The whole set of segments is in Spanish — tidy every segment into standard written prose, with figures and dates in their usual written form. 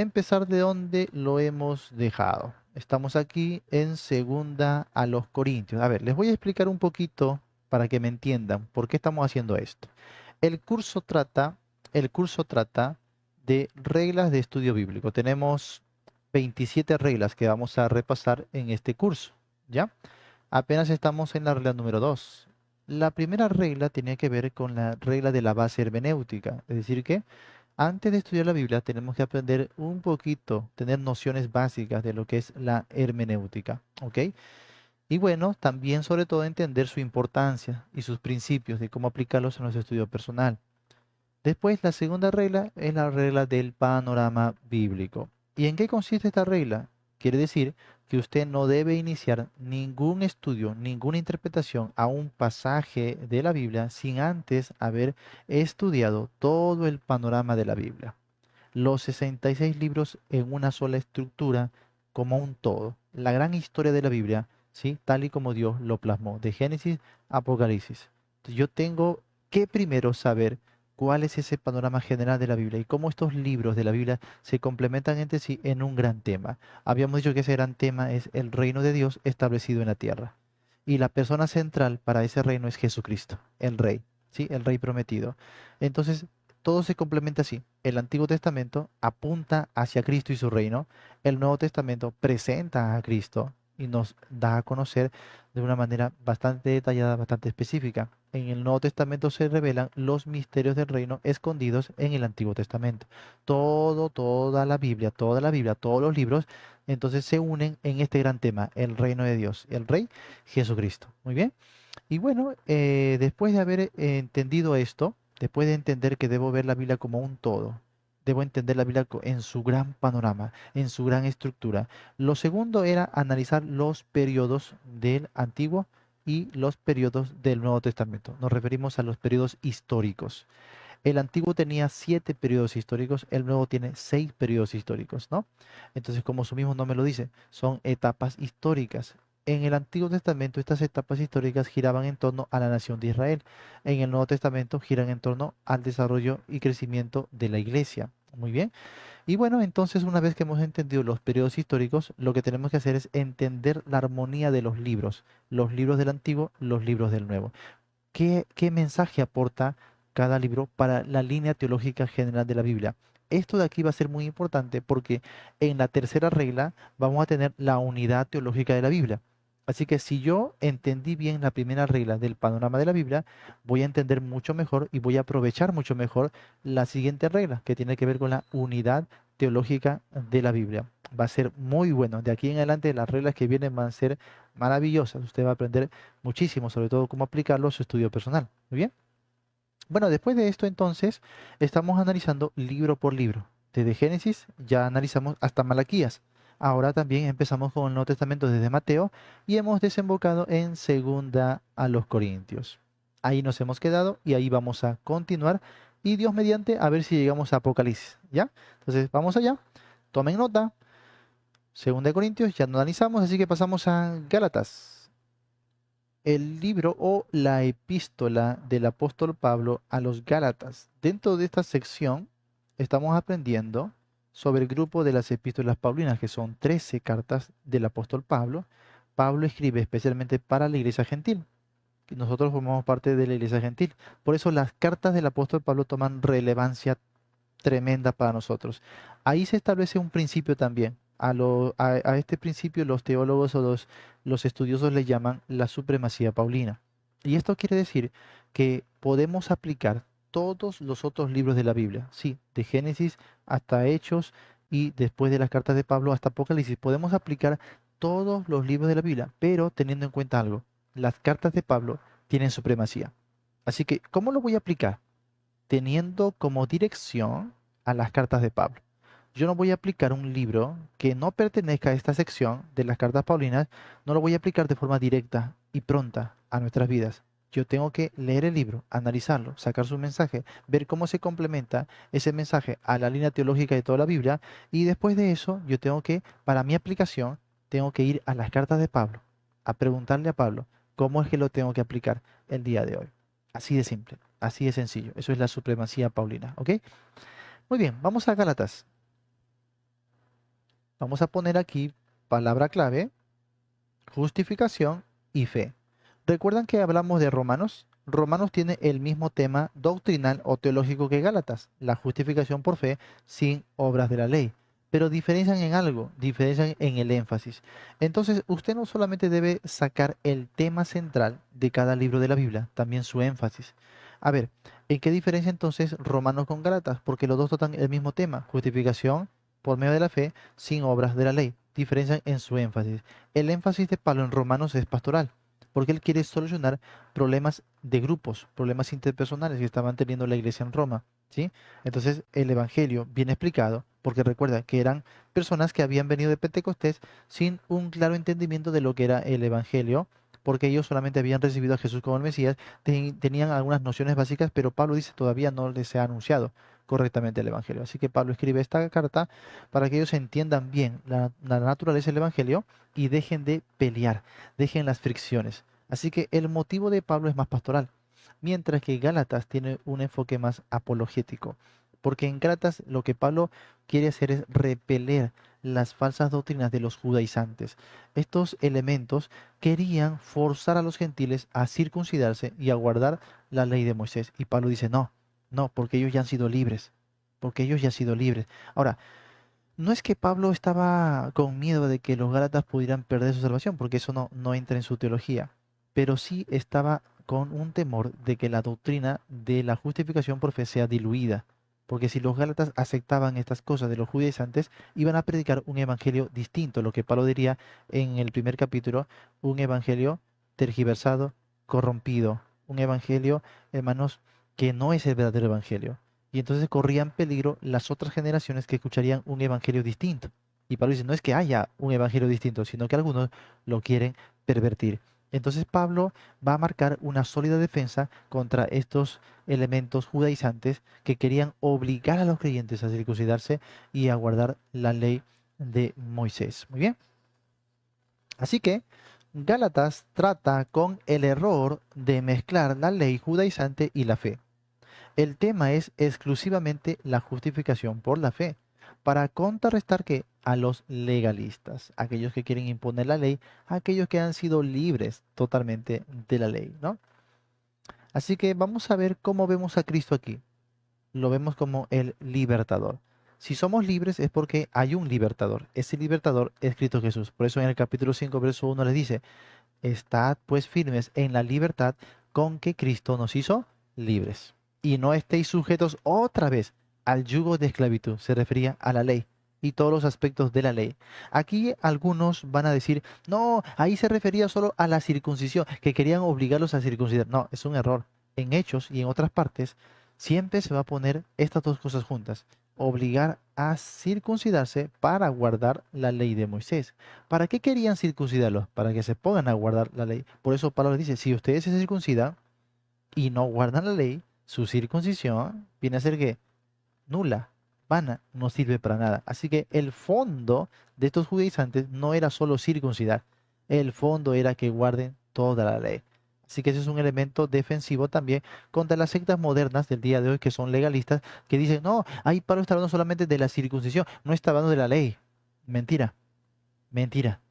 empezar de donde lo hemos dejado. Estamos aquí en segunda a los Corintios. A ver, les voy a explicar un poquito para que me entiendan por qué estamos haciendo esto. El curso trata, el curso trata de reglas de estudio bíblico. Tenemos 27 reglas que vamos a repasar en este curso, ¿ya? Apenas estamos en la regla número 2. La primera regla tenía que ver con la regla de la base hermenéutica, es decir que antes de estudiar la Biblia tenemos que aprender un poquito, tener nociones básicas de lo que es la hermenéutica, ¿ok? Y bueno, también sobre todo entender su importancia y sus principios de cómo aplicarlos en nuestro estudio personal. Después, la segunda regla es la regla del panorama bíblico. ¿Y en qué consiste esta regla? Quiere decir que usted no debe iniciar ningún estudio, ninguna interpretación a un pasaje de la Biblia sin antes haber estudiado todo el panorama de la Biblia. Los 66 libros en una sola estructura como un todo. La gran historia de la Biblia, ¿sí? Tal y como Dios lo plasmó, de Génesis a Apocalipsis. Entonces, yo tengo que primero saber cuál es ese panorama general de la Biblia y cómo estos libros de la Biblia se complementan entre sí en un gran tema. Habíamos dicho que ese gran tema es el reino de Dios establecido en la tierra. Y la persona central para ese reino es Jesucristo, el Rey, ¿sí? El Rey prometido. Entonces, todo se complementa así. El Antiguo Testamento apunta hacia Cristo y su reino. El Nuevo Testamento presenta a Cristo y nos da a conocer de una manera bastante detallada, bastante específica. En el Nuevo Testamento se revelan los misterios del reino escondidos en el Antiguo Testamento. Toda la Biblia, todos los libros, entonces se unen en este gran tema, el reino de Dios, el Rey Jesucristo. Muy bien. Y bueno, después de haber entendido esto, después de entender que debo ver la Biblia como un todo, debo entender la Biblia en su gran panorama, en su gran estructura. Lo segundo era analizar los periodos del Antiguo y los periodos del Nuevo Testamento. Nos referimos a los periodos históricos. El Antiguo tenía 7 periodos históricos, el Nuevo tiene 6 periodos históricos, ¿no? Entonces, como su mismo nombre lo dice, son etapas históricas. En el Antiguo Testamento, estas etapas históricas giraban en torno a la nación de Israel. En el Nuevo Testamento giran en torno al desarrollo y crecimiento de la iglesia. Muy bien. Y bueno, entonces una vez que hemos entendido los periodos históricos, lo que tenemos que hacer es entender la armonía de los libros del Antiguo, los libros del Nuevo. ¿Qué mensaje aporta cada libro para la línea teológica general de la Biblia? Esto de aquí va a ser muy importante porque en la tercera regla vamos a tener la unidad teológica de la Biblia. Así que si yo entendí bien la primera regla del panorama de la Biblia, voy a entender mucho mejor y voy a aprovechar mucho mejor la siguiente regla que tiene que ver con la unidad teológica de la Biblia. Va a ser muy bueno. De aquí en adelante las reglas que vienen van a ser maravillosas. Usted va a aprender muchísimo, sobre todo cómo aplicarlo a su estudio personal. Muy bien. Bueno, después de esto entonces estamos analizando libro por libro. Desde Génesis ya analizamos hasta Malaquías. Ahora también empezamos con el Nuevo Testamento desde Mateo y hemos desembocado en segunda a los Corintios. Ahí nos hemos quedado y ahí vamos a continuar y Dios mediante a ver si llegamos a Apocalipsis, ¿ya? Entonces vamos allá. Tomen nota. Segunda de Corintios ya no analizamos, así que pasamos a Gálatas. El libro o la epístola del apóstol Pablo a los Gálatas. Dentro de esta sección estamos aprendiendo sobre el grupo de las epístolas paulinas, que son 13 cartas del apóstol Pablo. Pablo escribe especialmente para la iglesia gentil. Y nosotros formamos parte de la iglesia gentil. Por eso las cartas del apóstol Pablo toman relevancia tremenda para nosotros. Ahí se establece un principio también. A este principio los teólogos o los estudiosos le llaman la supremacía paulina. Y esto quiere decir que podemos aplicar todos los otros libros de la Biblia, sí, de Génesis hasta Hechos y después de las cartas de Pablo hasta Apocalipsis. Podemos aplicar todos los libros de la Biblia, pero teniendo en cuenta algo, las cartas de Pablo tienen supremacía. Así que, ¿cómo lo voy a aplicar? Teniendo como dirección a las cartas de Pablo. Yo no voy a aplicar un libro que no pertenezca a esta sección de las cartas paulinas, no lo voy a aplicar de forma directa y pronta a nuestras vidas. Yo tengo que leer el libro, analizarlo, sacar su mensaje, ver cómo se complementa ese mensaje a la línea teológica de toda la Biblia y después de eso yo tengo que, para mi aplicación, tengo que ir a las cartas de Pablo, a preguntarle a Pablo cómo es que lo tengo que aplicar el día de hoy. Así de simple, así de sencillo. Eso es la supremacía paulina, ¿ok? Muy bien, vamos a Gálatas. Vamos a poner aquí palabra clave, justificación y fe. ¿Recuerdan que hablamos de Romanos? Romanos tiene el mismo tema doctrinal o teológico que Gálatas, la justificación por fe sin obras de la ley. Pero diferencian en algo, diferencian en el énfasis. Entonces, usted no solamente debe sacar el tema central de cada libro de la Biblia, también su énfasis. A ver, ¿en qué diferencia entonces Romanos con Gálatas? Porque los dos tratan el mismo tema, justificación por medio de la fe sin obras de la ley. Diferencian en su énfasis. El énfasis de Pablo en Romanos es pastoral, porque él quiere solucionar problemas de grupos, problemas interpersonales que estaban teniendo la iglesia en Roma, ¿sí? Entonces, el evangelio bien explicado, porque recuerda que eran personas que habían venido de Pentecostés sin un claro entendimiento de lo que era el evangelio, porque ellos solamente habían recibido a Jesús como el Mesías, tenían algunas nociones básicas, pero Pablo dice todavía no les ha anunciado correctamente el evangelio. Así que Pablo escribe esta carta para que ellos entiendan bien la naturaleza del evangelio y dejen de pelear, dejen las fricciones. Así que el motivo de Pablo es más pastoral, mientras que Gálatas tiene un enfoque más apologético, porque en Gálatas lo que Pablo quiere hacer es repeler las falsas doctrinas de los judaizantes. Estos elementos querían forzar a los gentiles a circuncidarse y a guardar la ley de Moisés. Y Pablo dice, no, no, porque ellos ya han sido libres, porque ellos ya han sido libres. Ahora, no es que Pablo estaba con miedo de que los Gálatas pudieran perder su salvación, porque eso no entra en su teología, pero sí estaba con un temor de que la doctrina de la justificación por fe sea diluida, porque si los Gálatas aceptaban estas cosas de los judaizantes, iban a predicar un evangelio distinto, lo que Pablo diría en el primer capítulo, un evangelio tergiversado, corrompido, un evangelio, hermanos, que no es el verdadero evangelio. Y entonces corrían peligro las otras generaciones que escucharían un evangelio distinto. Y Pablo dice, no es que haya un evangelio distinto, sino que algunos lo quieren pervertir. Entonces Pablo va a marcar una sólida defensa contra estos elementos judaizantes que querían obligar a los creyentes a circuncidarse y a guardar la ley de Moisés. Muy bien. Así que Gálatas trata con el error de mezclar la ley judaizante y la fe. El tema es exclusivamente la justificación por la fe, para contrarrestar que a los legalistas, aquellos que quieren imponer la ley, aquellos que han sido libres totalmente de la ley, ¿no? Así que vamos a ver cómo vemos a Cristo aquí. Lo vemos como el libertador. Si somos libres es porque hay un libertador. Ese libertador es Cristo Jesús. Por eso en el capítulo 5, verso 1 les dice, estad pues firmes en la libertad con que Cristo nos hizo libres. Y no estéis sujetos otra vez al yugo de esclavitud. Se refería a la ley y todos los aspectos de la ley. Aquí algunos van a decir, no, ahí se refería solo a la circuncisión, que querían obligarlos a circuncidar. No, es un error. En Hechos y en otras partes siempre se va a poner estas dos cosas juntas. Obligar a circuncidarse para guardar la ley de Moisés. ¿Para qué querían circuncidarlos? Para que se pongan a guardar la ley. Por eso Pablo les dice, si ustedes se circuncidan y no guardan la ley, su circuncisión viene a ser que nula, vana, no sirve para nada. Así que el fondo de estos judaizantes no era solo circuncidar, el fondo era que guarden toda la ley. Así que ese es un elemento defensivo también contra las sectas modernas del día de hoy que son legalistas, que dicen, no, ahí Pablo está hablando solamente de la circuncisión, no está hablando de la ley. Mentira, mentira.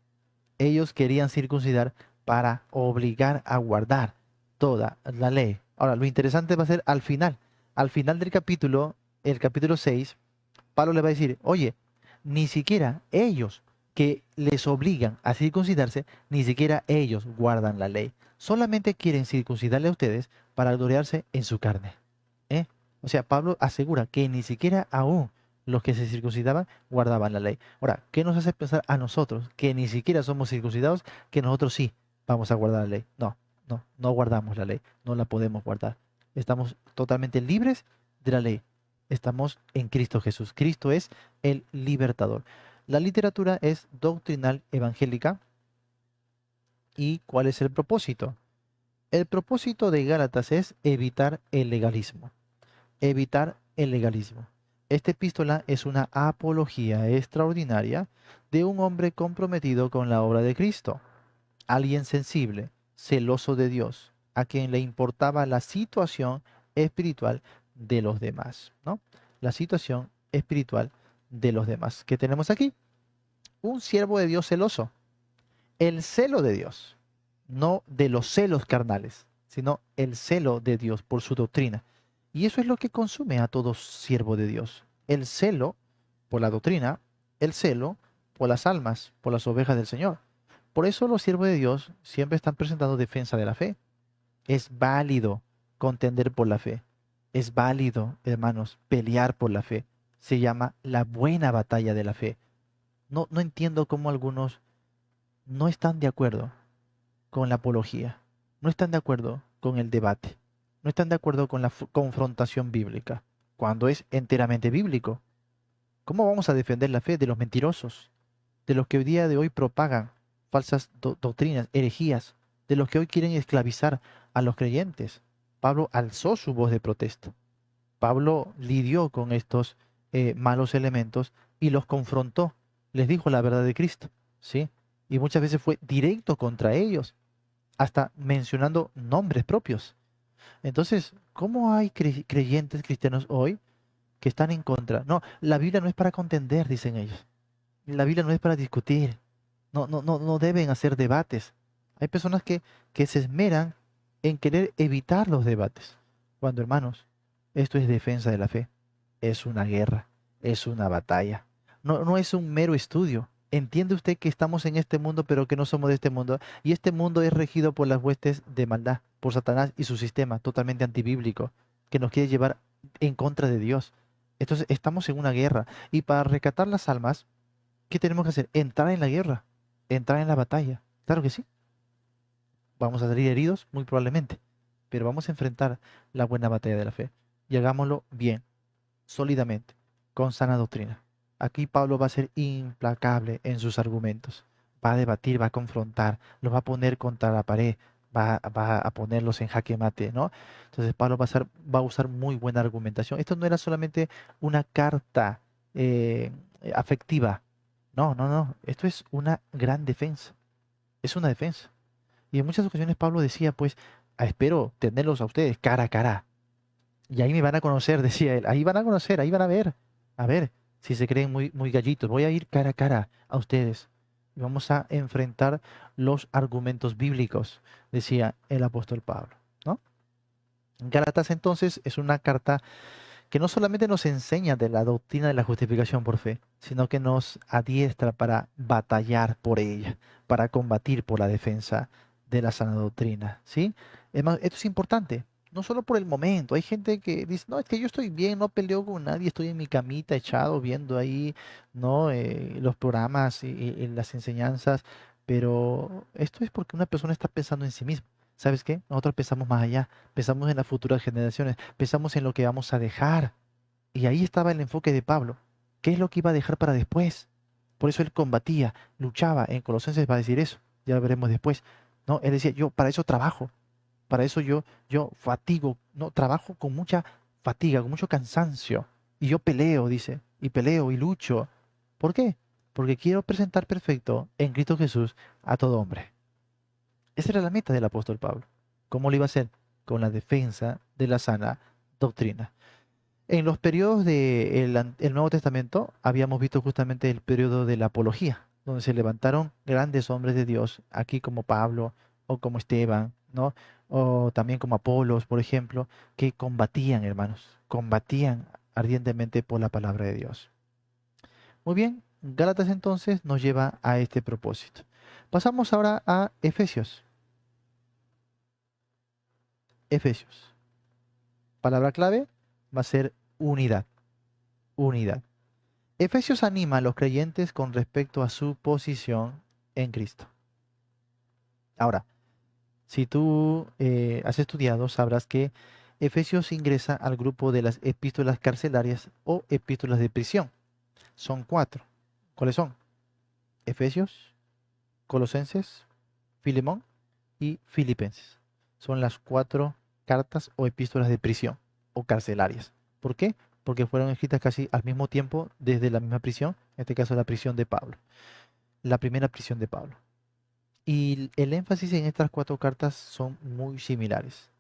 Ellos querían circuncidar para obligar a guardar toda la ley. Ahora, lo interesante va a ser al final del capítulo, el capítulo 6, Pablo le va a decir, oye, ni siquiera ellos que les obligan a circuncidarse, ni siquiera ellos guardan la ley. Solamente quieren circuncidarle a ustedes para gloriarse en su carne. ¿Eh? O sea, Pablo asegura que ni siquiera aún los que se circuncidaban guardaban la ley. Ahora, ¿qué nos hace pensar a nosotros que ni siquiera somos circuncidados, que nosotros sí vamos a guardar la ley? No, no guardamos la ley, no la podemos guardar. Estamos totalmente libres de la ley. Estamos en Cristo Jesús. Cristo es el libertador. La literatura es doctrinal evangélica. ¿Y cuál es el propósito? El propósito de Gálatas es evitar el legalismo. Evitar el legalismo. Esta epístola es una apología extraordinaria de un hombre comprometido con la obra de Cristo, alguien sensible, celoso de Dios, a quien le importaba la situación espiritual de los demás, ¿no? La situación espiritual de los demás. ¿Qué tenemos aquí? un siervo de Dios celoso. El celo de Dios, no de los celos carnales, sino el celo de Dios por su doctrina. Y eso es lo que consume a todo siervo de Dios. El celo por la doctrina, el celo por las almas, por las ovejas del Señor. Por eso los siervos de Dios siempre están presentando defensa de la fe. Es válido contender por la fe. Es válido, hermanos, pelear por la fe. Se llama la buena batalla de la fe. No entiendo cómo algunos no están de acuerdo con la apología, no están de acuerdo con el debate, no están de acuerdo con la confrontación bíblica, cuando es enteramente bíblico. ¿Cómo vamos a defender la fe de los mentirosos, de los que hoy día de hoy propagan falsas doctrinas, herejías, de los que hoy quieren esclavizar a los creyentes? Pablo alzó su voz de protesta. Pablo lidió con estos malos elementos y los confrontó, les dijo la verdad de Cristo, ¿sí? Y muchas veces fue directo contra ellos, hasta mencionando nombres propios. Entonces, ¿cómo hay creyentes cristianos hoy que están en contra? No, la Biblia no es para contender, dicen ellos. La Biblia no es para discutir. No deben hacer debates. Hay personas que se esmeran en querer evitar los debates. Cuando, hermanos, esto es defensa de la fe. Es una guerra, es una batalla. No es un mero estudio. Entiende usted que estamos en este mundo, pero que no somos de este mundo. Y este mundo es regido por las huestes de maldad, por Satanás y su sistema totalmente antibíblico, que nos quiere llevar en contra de Dios. Entonces, estamos en una guerra. Y para rescatar las almas, ¿qué tenemos que hacer? Entrar en la guerra, entrar en la batalla. Claro que sí. Vamos a salir heridos, muy probablemente, pero vamos a enfrentar la buena batalla de la fe. Y hagámoslo bien, sólidamente, con sana doctrina. Aquí Pablo va a ser implacable en sus argumentos. Va a debatir, va a confrontar, los va a poner contra la pared, va a ponerlos en jaque mate, ¿no? Entonces Pablo va a usar muy buena argumentación. Esto no era solamente una carta afectiva. No. Esto es una gran defensa. Es una defensa. Y en muchas ocasiones Pablo decía, pues, espero tenerlos a ustedes cara a cara. Y ahí me van a conocer, decía él. Ahí van a conocer, ahí van a ver. A ver si se creen muy gallitos. Voy a ir cara a cara a ustedes. Y vamos a enfrentar los argumentos bíblicos, decía el apóstol Pablo, ¿no? Gálatas entonces es una carta que no solamente nos enseña de la doctrina de la justificación por fe, sino que nos adiestra para batallar por ella, para combatir por la defensa de la sana doctrina, ¿sí? Además, esto es importante, no solo por el momento. Hay gente que dice, no, es que yo estoy bien, no peleo con nadie, estoy en mi camita echado viendo ahí, ¿no? Los programas y las enseñanzas, pero esto es porque una persona está pensando en sí misma. ¿Sabes qué? Nosotros pensamos más allá, pensamos en las futuras generaciones, pensamos en lo que vamos a dejar. Y ahí estaba el enfoque de Pablo. ¿Qué es lo que iba a dejar para después? Por eso él combatía, luchaba. En Colosenses va a decir eso, ya lo veremos después. No, él decía, yo para eso trabajo, para eso yo fatigo, no, trabajo con mucha fatiga, con mucho cansancio. Y yo peleo, dice, y peleo y lucho. ¿Por qué? Porque quiero presentar perfecto en Cristo Jesús a todo hombre. Esa era la meta del apóstol Pablo. ¿Cómo lo iba a hacer? Con la defensa de la sana doctrina. En los periodos del Nuevo Testamento habíamos visto justamente el periodo de la apología, donde se levantaron grandes hombres de Dios, aquí como Pablo o como Esteban, ¿no? O también como Apolos, por ejemplo, que combatían, hermanos, combatían ardientemente por la palabra de Dios. Muy bien, Gálatas entonces nos lleva a este propósito. Pasamos ahora a Efesios. Efesios. Palabra clave va a ser unidad. Unidad. Efesios anima a los creyentes con respecto a su posición en Cristo. Ahora, si tú has estudiado, sabrás que Efesios ingresa al grupo de las epístolas carcelarias o epístolas de prisión. Son cuatro. ¿Cuáles son? Efesios, Colosenses, Filemón y Filipenses. Son las cuatro cartas o epístolas de prisión o carcelarias. ¿Por qué? Porque fueron escritas casi al mismo tiempo desde la misma prisión, en este caso la prisión de Pablo, la primera prisión de Pablo. Y el énfasis en estas cuatro cartas son muy similares.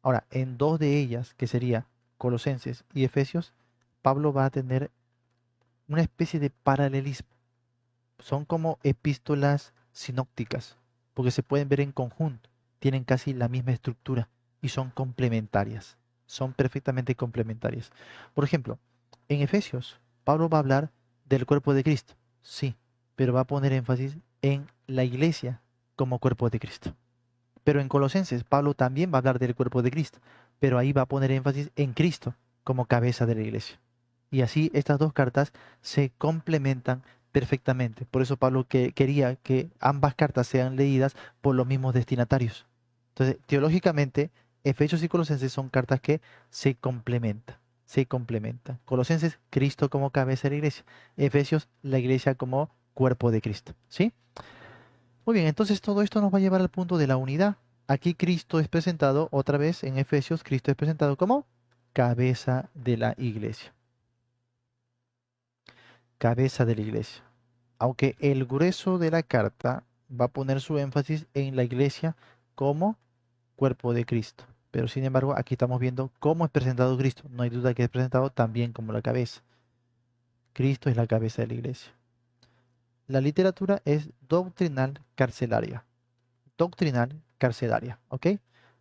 Ahora, en dos de ellas, que sería Colosenses y Efesios, Pablo va a tener una especie de paralelismo. son como epístolas sinópticas, porque se pueden ver en conjunto, tienen casi la misma estructura y son complementarias, son perfectamente complementarias. Por ejemplo, en Efesios, Pablo va a hablar del cuerpo de Cristo, sí, pero va a poner énfasis en la iglesia como cuerpo de Cristo. Pero en Colosenses, Pablo también va a hablar del cuerpo de Cristo, pero ahí va a poner énfasis en Cristo como cabeza de la iglesia. Y así estas dos cartas se complementan perfectamente. Por eso Pablo quería que ambas cartas sean leídas por los mismos destinatarios. Entonces, teológicamente, Efesios y Colosenses son cartas que se complementan. Se complementan. Colosenses, Cristo como cabeza de la iglesia. Efesios, la iglesia como cuerpo de Cristo. ¿Sí? Muy bien, entonces todo esto nos va a llevar al punto de la unidad. Aquí Cristo es presentado, otra vez en Efesios, Cristo es presentado como cabeza de la iglesia. Cabeza de la iglesia. Aunque el grueso de la carta va a poner su énfasis en la iglesia como cuerpo de Cristo. Pero sin embargo, aquí estamos viendo cómo es presentado Cristo. No hay duda que es presentado también como la cabeza. Cristo es la cabeza de la iglesia. La literatura es doctrinal carcelaria. Doctrinal carcelaria, ¿ok?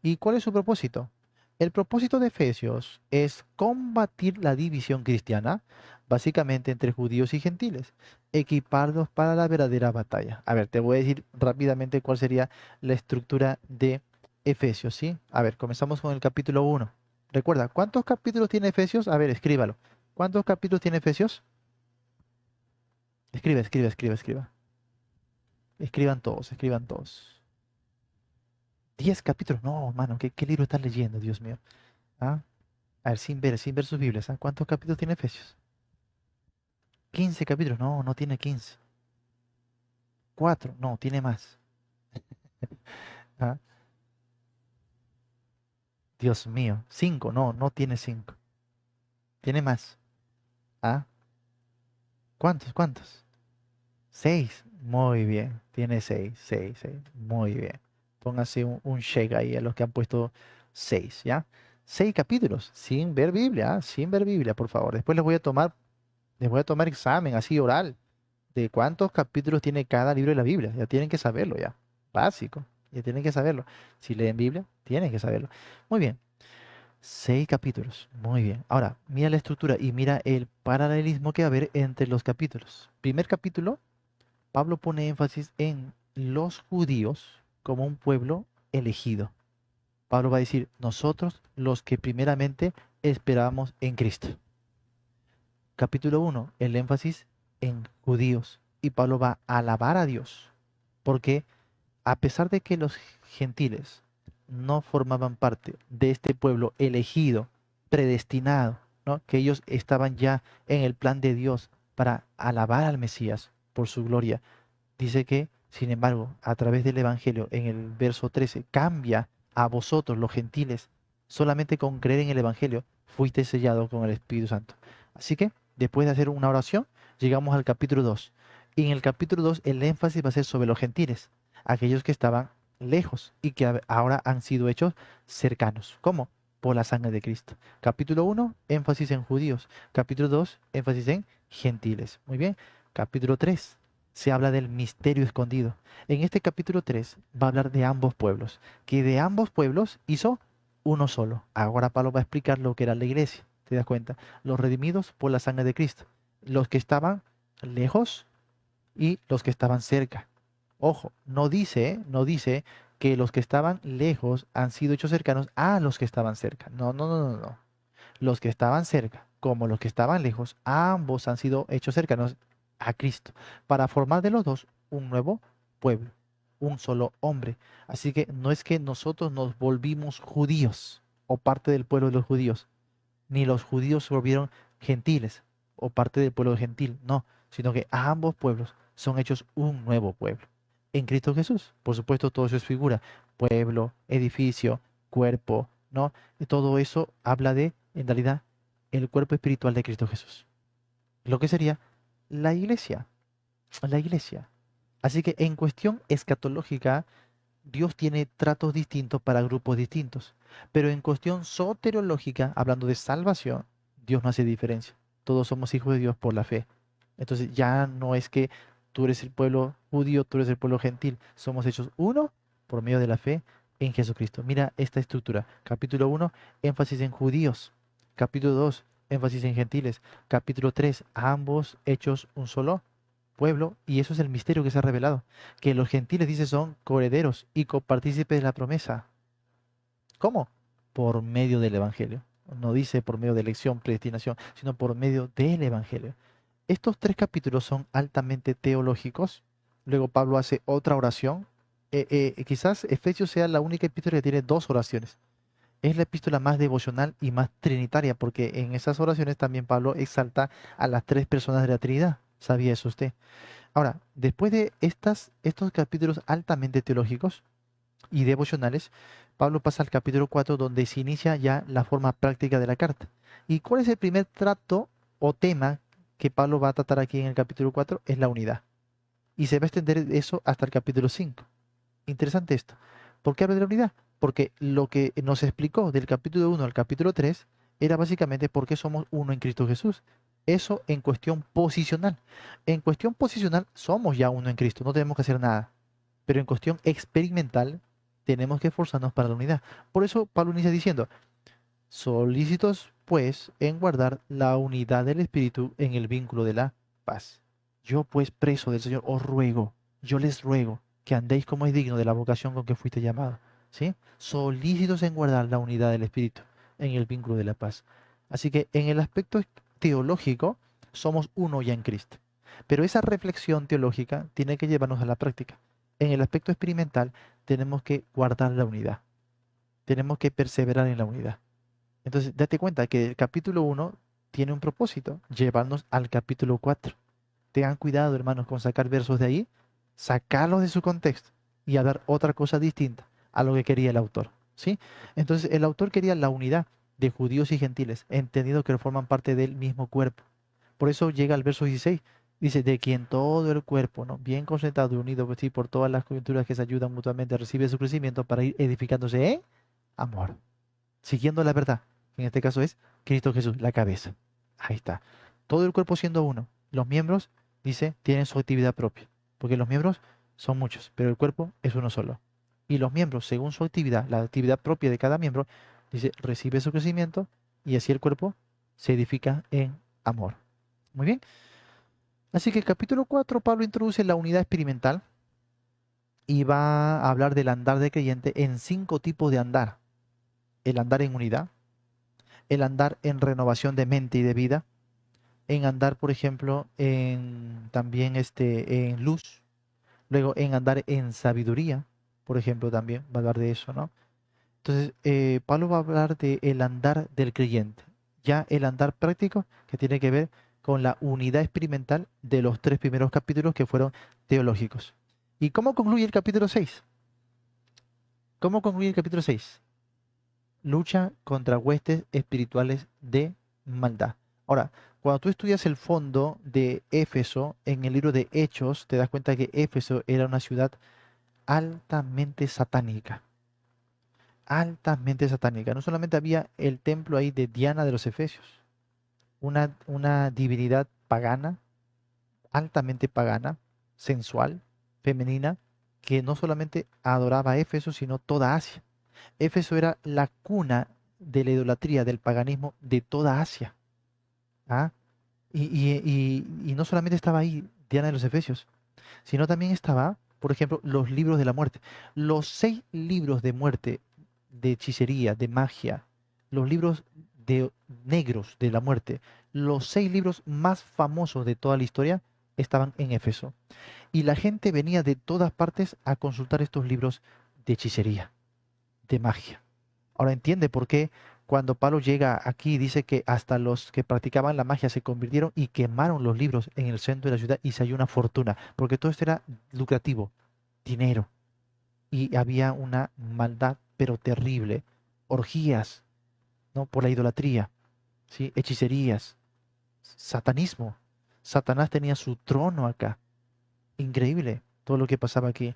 ¿Y cuál es su propósito? El propósito de Efesios es combatir la división cristiana, básicamente entre judíos y gentiles, equiparlos para la verdadera batalla. A ver, te voy a decir rápidamente cuál sería la estructura de Efesios, ¿sí? A ver, comenzamos con el capítulo 1. Recuerda, ¿cuántos capítulos tiene Efesios? A ver, escríbalo. ¿Cuántos capítulos tiene Efesios? Escribe, escribe, escribe, escriba. Escriban todos, escriban todos. 10 capítulos. No, mano, ¿qué libro estás leyendo, Dios mío? ¿Ah? A ver, sin ver sus Biblias. ¿Ah? ¿Cuántos capítulos tiene Efesios? 15 capítulos. No, no tiene 15. 4. No, tiene más. ¿Ah? Dios mío. 5. No, no tiene 5. Tiene más. ¿Ah? ¿Cuántos? ¿Cuántos? 6. Muy bien. Tiene 6, 6, 6. Muy bien. Póngase un check ahí a los que han puesto 6, ¿ya? 6 capítulos. Sin ver Biblia. Sin ver Biblia, por favor. Después les voy a tomar examen así oral de cuántos capítulos tiene cada libro de la Biblia. Ya tienen que saberlo ya. Básico. Ya tienen que saberlo. Si leen Biblia, tienen que saberlo. Muy bien. 6 capítulos. Muy bien. Ahora, mira la estructura y mira el paralelismo que va a haber entre los capítulos. Primer capítulo, Pablo pone énfasis en los judíos como un pueblo elegido. Pablo va a decir, nosotros los que primeramente esperábamos en Cristo. Capítulo 1, el énfasis en judíos. Y Pablo va a alabar a Dios, porque a pesar de que los gentiles no formaban parte de este pueblo elegido, predestinado, ¿no? Que ellos estaban ya en el plan de Dios para alabar al Mesías por su gloria, dice que, sin embargo, a través del Evangelio, en el verso 13, cambia a vosotros los gentiles, solamente con creer en el Evangelio, fuiste sellado con el Espíritu Santo. Así que, después de hacer una oración, llegamos al capítulo 2. Y en el capítulo 2 el énfasis va a ser sobre los gentiles, aquellos que estaban lejos y que ahora han sido hechos cercanos. ¿Cómo? Por la sangre de Cristo. Capítulo 1, énfasis en judíos. Capítulo 2, énfasis en gentiles. Muy bien. Capítulo 3, se habla del misterio escondido. En este capítulo 3 va a hablar de ambos pueblos, que de ambos pueblos hizo uno solo. Ahora Pablo va a explicar lo que era la iglesia. ¿Te das cuenta? Los redimidos por la sangre de Cristo. Los que estaban lejos y los que estaban cerca. Ojo, no dice que los que estaban lejos han sido hechos cercanos a los que estaban cerca. No, no, no, no, no. Los que estaban cerca, como los que estaban lejos, ambos han sido hechos cercanos a Cristo, para formar de los dos un nuevo pueblo, un solo hombre. Así que no es que nosotros nos volvimos judíos o parte del pueblo de los judíos, ni los judíos se volvieron gentiles o parte del pueblo gentil, no, sino que ambos pueblos son hechos un nuevo pueblo. En Cristo Jesús, por supuesto, todo eso es figura, pueblo, edificio, cuerpo, ¿no? Y todo eso habla de, en realidad, el cuerpo espiritual de Cristo Jesús. Lo que sería la iglesia, la iglesia. Así que en cuestión escatológica, Dios tiene tratos distintos para grupos distintos. Pero en cuestión soteriológica, hablando de salvación, Dios no hace diferencia. Todos somos hijos de Dios por la fe. Entonces ya no es que Tú eres el pueblo judío, tú eres el pueblo gentil. Somos hechos uno por medio de la fe en Jesucristo. Mira esta estructura. Capítulo 1, énfasis en judíos. Capítulo 2, énfasis en gentiles. Capítulo 3, ambos hechos un solo pueblo. Y eso es el misterio que se ha revelado. Que los gentiles, dice, son coherederos y copartícipes de la promesa. ¿Cómo? Por medio del Evangelio. No dice por medio de elección, predestinación, sino por medio del Evangelio. Estos tres capítulos son altamente teológicos. Luego Pablo hace otra oración. Quizás Efesios sea la única epístola que tiene dos oraciones. Es la epístola más devocional y más trinitaria, porque en esas oraciones también Pablo exalta a las tres personas de la Trinidad. ¿Sabía eso usted? Ahora, después de estos capítulos altamente teológicos y devocionales, Pablo pasa al capítulo 4 donde se inicia ya la forma práctica de la carta. ¿Y cuál es el primer trato o tema que Pablo va a tratar aquí en el capítulo 4? Es la unidad. Y se va a extender eso hasta el capítulo 5. Interesante esto. ¿Por qué habla de la unidad? Porque lo que nos explicó del capítulo 1 al capítulo 3 era básicamente por qué somos uno en Cristo Jesús. Eso en cuestión posicional. En cuestión posicional somos ya uno en Cristo, no tenemos que hacer nada. Pero en cuestión experimental tenemos que esforzarnos para la unidad. Por eso Pablo inicia diciendo, solícitos pues en guardar la unidad del Espíritu en el vínculo de la paz. Yo pues preso del Señor os ruego, yo les ruego que andéis como es digno de la vocación con que fuiste llamado. ¿Sí? Solícitos en guardar la unidad del Espíritu en el vínculo de la paz. Así que en el aspecto teológico somos uno ya en Cristo. Pero esa reflexión teológica tiene que llevarnos a la práctica. En el aspecto experimental tenemos que guardar la unidad. Tenemos que perseverar en la unidad. Entonces, date cuenta que el capítulo 1 tiene un propósito, llevarnos al capítulo 4. Tengan cuidado, hermanos, con sacar versos de ahí, sacarlos de su contexto y a dar otra cosa distinta a lo que quería el autor. ¿Sí? Entonces, el autor quería la unidad de judíos y gentiles, entendido que forman parte del mismo cuerpo. Por eso llega al verso 16, dice, de quien todo el cuerpo, ¿no? Bien concentrado y unido pues, sí, por todas las coyunturas que se ayudan mutuamente, recibe su crecimiento para ir edificándose en amor, siguiendo la verdad. En este caso es Cristo Jesús, la cabeza. Ahí está. Todo el cuerpo siendo uno. Los miembros, dice, tienen su actividad propia. Porque los miembros son muchos, pero el cuerpo es uno solo. Y los miembros, según su actividad, la actividad propia de cada miembro, dice, recibe su crecimiento y así el cuerpo se edifica en amor. Muy bien. Así que el capítulo 4 Pablo introduce la unidad experimental y va a hablar del andar de creyente en 5 tipos de andar. El andar en unidad, el andar en renovación de mente y de vida, en andar, por ejemplo, en también en luz, luego en andar en sabiduría, por ejemplo, también va a hablar de eso, ¿no? Entonces, Pablo va a hablar de el andar del creyente, ya el andar práctico que tiene que ver con la unidad experimental de los 3 primeros capítulos que fueron teológicos. ¿Y cómo concluye el capítulo 6? ¿Cómo concluye el capítulo 6? Lucha contra huestes espirituales de maldad. Ahora, cuando tú estudias el fondo de Éfeso en el libro de Hechos, te das cuenta que Éfeso era una ciudad altamente satánica. Altamente satánica. No solamente había el templo ahí de Diana de los Efesios, una divinidad pagana, altamente pagana, sensual, femenina, que no solamente adoraba a Éfeso, sino toda Asia. Éfeso era la cuna de la idolatría, del paganismo de toda Asia. ¿Ah? Y no solamente estaba ahí Diana de los Efesios, sino también estaba, por ejemplo, los libros de la muerte. Los 6 libros de muerte, de hechicería, de magia, los libros negros de la muerte, los 6 libros más famosos de toda la historia estaban en Éfeso. Y la gente venía de todas partes a consultar estos libros de hechicería, de magia. Ahora entiende por qué cuando Pablo llega aquí dice que hasta los que practicaban la magia se convirtieron y quemaron los libros en el centro de la ciudad y se halló una fortuna, porque todo esto era lucrativo, dinero, y había una maldad pero terrible, orgías, ¿no? Por la idolatría, ¿sí? Hechicerías, satanismo. Satanás tenía su trono acá. Increíble todo lo que pasaba aquí.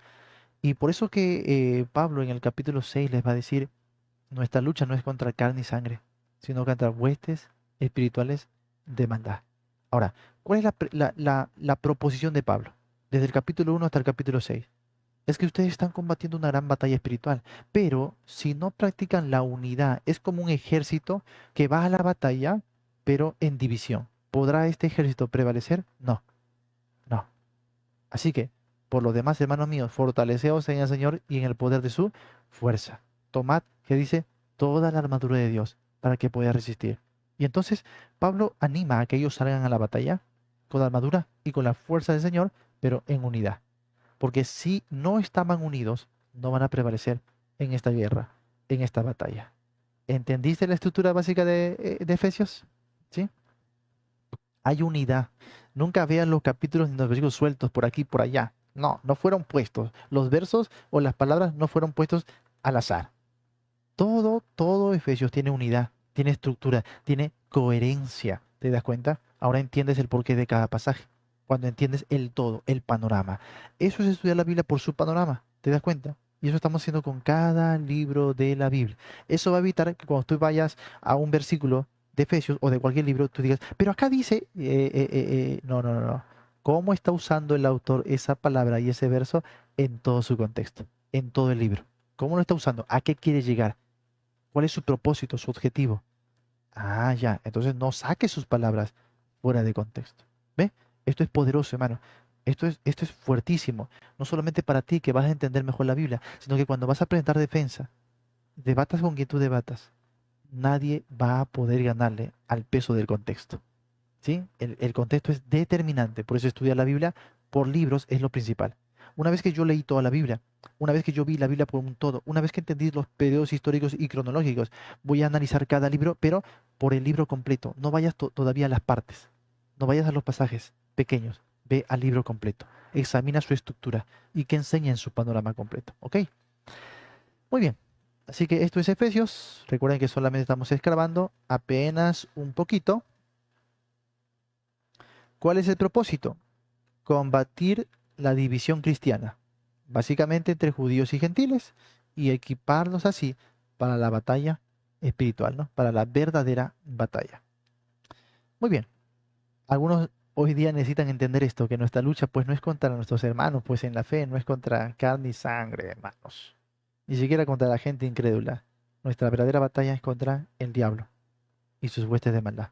Y por eso que Pablo en el capítulo 6 les va a decir, nuestra lucha no es contra carne y sangre, sino contra huestes espirituales de maldad. Ahora, ¿cuál es la proposición de Pablo? desde el capítulo 1 hasta el capítulo 6. Es que ustedes están combatiendo una gran batalla espiritual, pero si no practican la unidad, es como un ejército que va a la batalla, pero en división. ¿Podrá este ejército prevalecer? No, no. Así que, por lo demás, hermanos míos, fortaleceos en el Señor y en el poder de su fuerza. Tomad, que dice, toda la armadura de Dios para que pueda resistir. Y entonces Pablo anima a que ellos salgan a la batalla con la armadura y con la fuerza del Señor, pero en unidad. Porque si no estaban unidos, no van a prevalecer en esta guerra, en esta batalla. ¿Entendiste la estructura básica de Efesios? ¿Sí? Hay unidad. Nunca vean los capítulos ni los versículos sueltos por aquí y por allá. No, no fueron puestos. Los versos o las palabras no fueron puestos al azar. Todo Efesios tiene unidad, tiene estructura, tiene coherencia. ¿Te das cuenta? Ahora entiendes el porqué de cada pasaje. Cuando entiendes el todo, el panorama. Eso es estudiar la Biblia por su panorama. ¿Te das cuenta? Y eso estamos haciendo con cada libro de la Biblia. Eso va a evitar que cuando tú vayas a un versículo de Efesios o de cualquier libro, tú digas, pero acá dice, no, no, no, no. ¿Cómo está usando el autor esa palabra y ese verso en todo su contexto, en todo el libro? ¿Cómo lo está usando? ¿A qué quiere llegar? ¿Cuál es su propósito, su objetivo? Ah, ya. Entonces no saque sus palabras fuera de contexto. ¿Ve? Esto es poderoso, hermano. Esto es fuertísimo. No solamente para ti que vas a entender mejor la Biblia, sino que cuando vas a presentar defensa, debatas con quien tú debatas, nadie va a poder ganarle al peso del contexto. ¿Sí? El contexto es determinante. Por eso estudiar la Biblia por libros es lo principal. Una vez que yo leí toda la Biblia, una vez que yo vi la Biblia por un todo, una vez que entendí los periodos históricos y cronológicos, voy a analizar cada libro, pero por el libro completo. No vayas todavía a las partes. No vayas a los pasajes pequeños. Ve al libro completo. Examina su estructura y que enseña en su panorama completo. ¿Ok? Muy bien. Así que esto es Efesios. Recuerden que solamente estamos escarbando apenas un poquito. ¿Cuál es el propósito? Combatir la división cristiana, básicamente entre judíos y gentiles, y equiparlos así para la batalla espiritual, ¿no? Para la verdadera batalla. Muy bien. Algunos hoy día necesitan entender esto, que nuestra lucha pues no es contra nuestros hermanos, pues en la fe no es contra carne y sangre, hermanos. Ni siquiera contra la gente incrédula. Nuestra verdadera batalla es contra el diablo y sus huestes de maldad.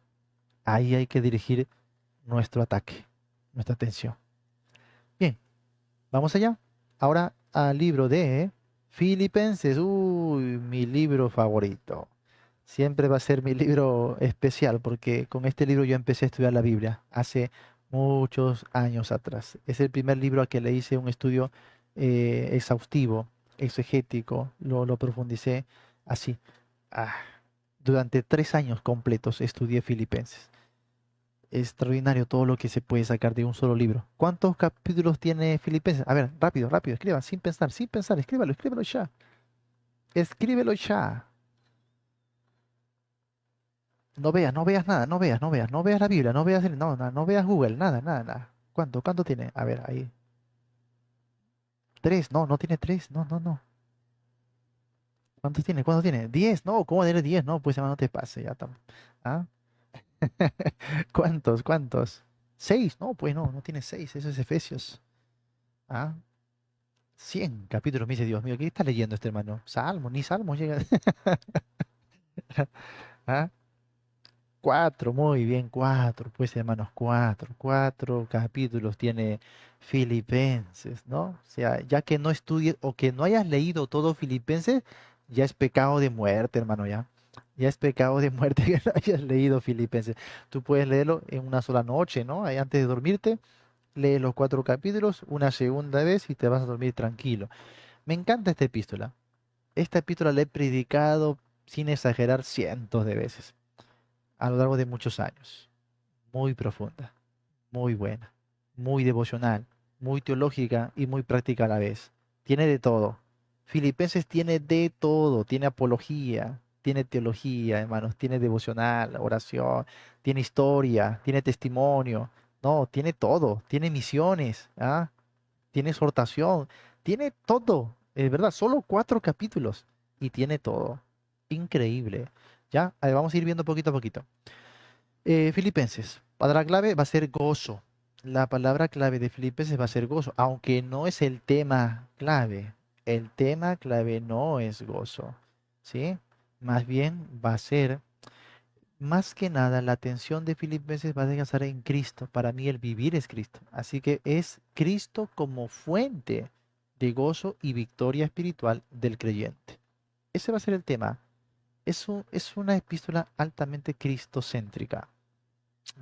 Ahí hay que dirigir nuestro ataque, nuestra atención. Bien, vamos allá. Ahora al libro de Filipenses. Uy, mi libro favorito. Siempre va a ser mi libro especial porque con este libro yo empecé a estudiar la Biblia hace muchos años atrás. Es el primer libro a que le hice un estudio exhaustivo, exegético. Lo profundicé así. Ah, durante 3 años completos estudié Filipenses. Extraordinario todo lo que se puede sacar de un solo libro. ¿Cuántos capítulos tiene Filipenses? A ver, rápido, rápido, escriban, sin pensar, escríbelo ya. Escríbelo ya. No veas nada, no veas la Biblia, no veas Google, nada, nada, nada. ¿Cuánto tiene? A ver, ahí. 3, no tiene 3, no. ¿Cuántos tiene? ¿Cuántos tiene? 10, no, ¿cómo tiene 10? No, pues hermano, no te pase, ya estamos. ¿Ah? ¿Cuántos? 6, no, pues no tiene 6, eso es Efesios. ¿Ah? 100 capítulos, me dice, Dios mío, ¿qué está leyendo este hermano? Salmo, ni Salmos llega. ¿Ah? 4, muy bien, 4, pues hermanos, 4 capítulos tiene Filipenses, ¿no? O sea, ya que no estudies o que no hayas leído todo Filipenses, ya es pecado de muerte, hermano, ya. Ya es pecado de muerte que no hayas leído Filipenses. Tú puedes leerlo en una sola noche, ¿no? Ahí antes de dormirte, lees los 4 capítulos una segunda vez y te vas a dormir tranquilo. Me encanta esta epístola. Esta epístola la he predicado, sin exagerar, cientos de veces a lo largo de muchos años. Muy profunda, muy buena, muy devocional, muy teológica y muy práctica a la vez. Tiene de todo. Filipenses tiene de todo. Tiene apología, tiene teología, hermanos, tiene devocional, oración, tiene historia, tiene testimonio. No, tiene todo. Tiene misiones, ¿ah? Tiene exhortación, tiene todo, es verdad, solo 4 capítulos y tiene todo. Increíble. Ya, vamos a ir viendo poquito a poquito. Filipenses, palabra clave va a ser gozo. la palabra clave de Filipenses va a ser gozo, aunque no es el tema clave. El tema clave no es gozo, ¿sí? Más bien va a ser, más que nada, la atención de Filipenses va a descansar en Cristo. Para mí el vivir es Cristo. Así que es Cristo como fuente de gozo y victoria espiritual del creyente. Ese va a ser el tema. Es una epístola altamente cristocéntrica.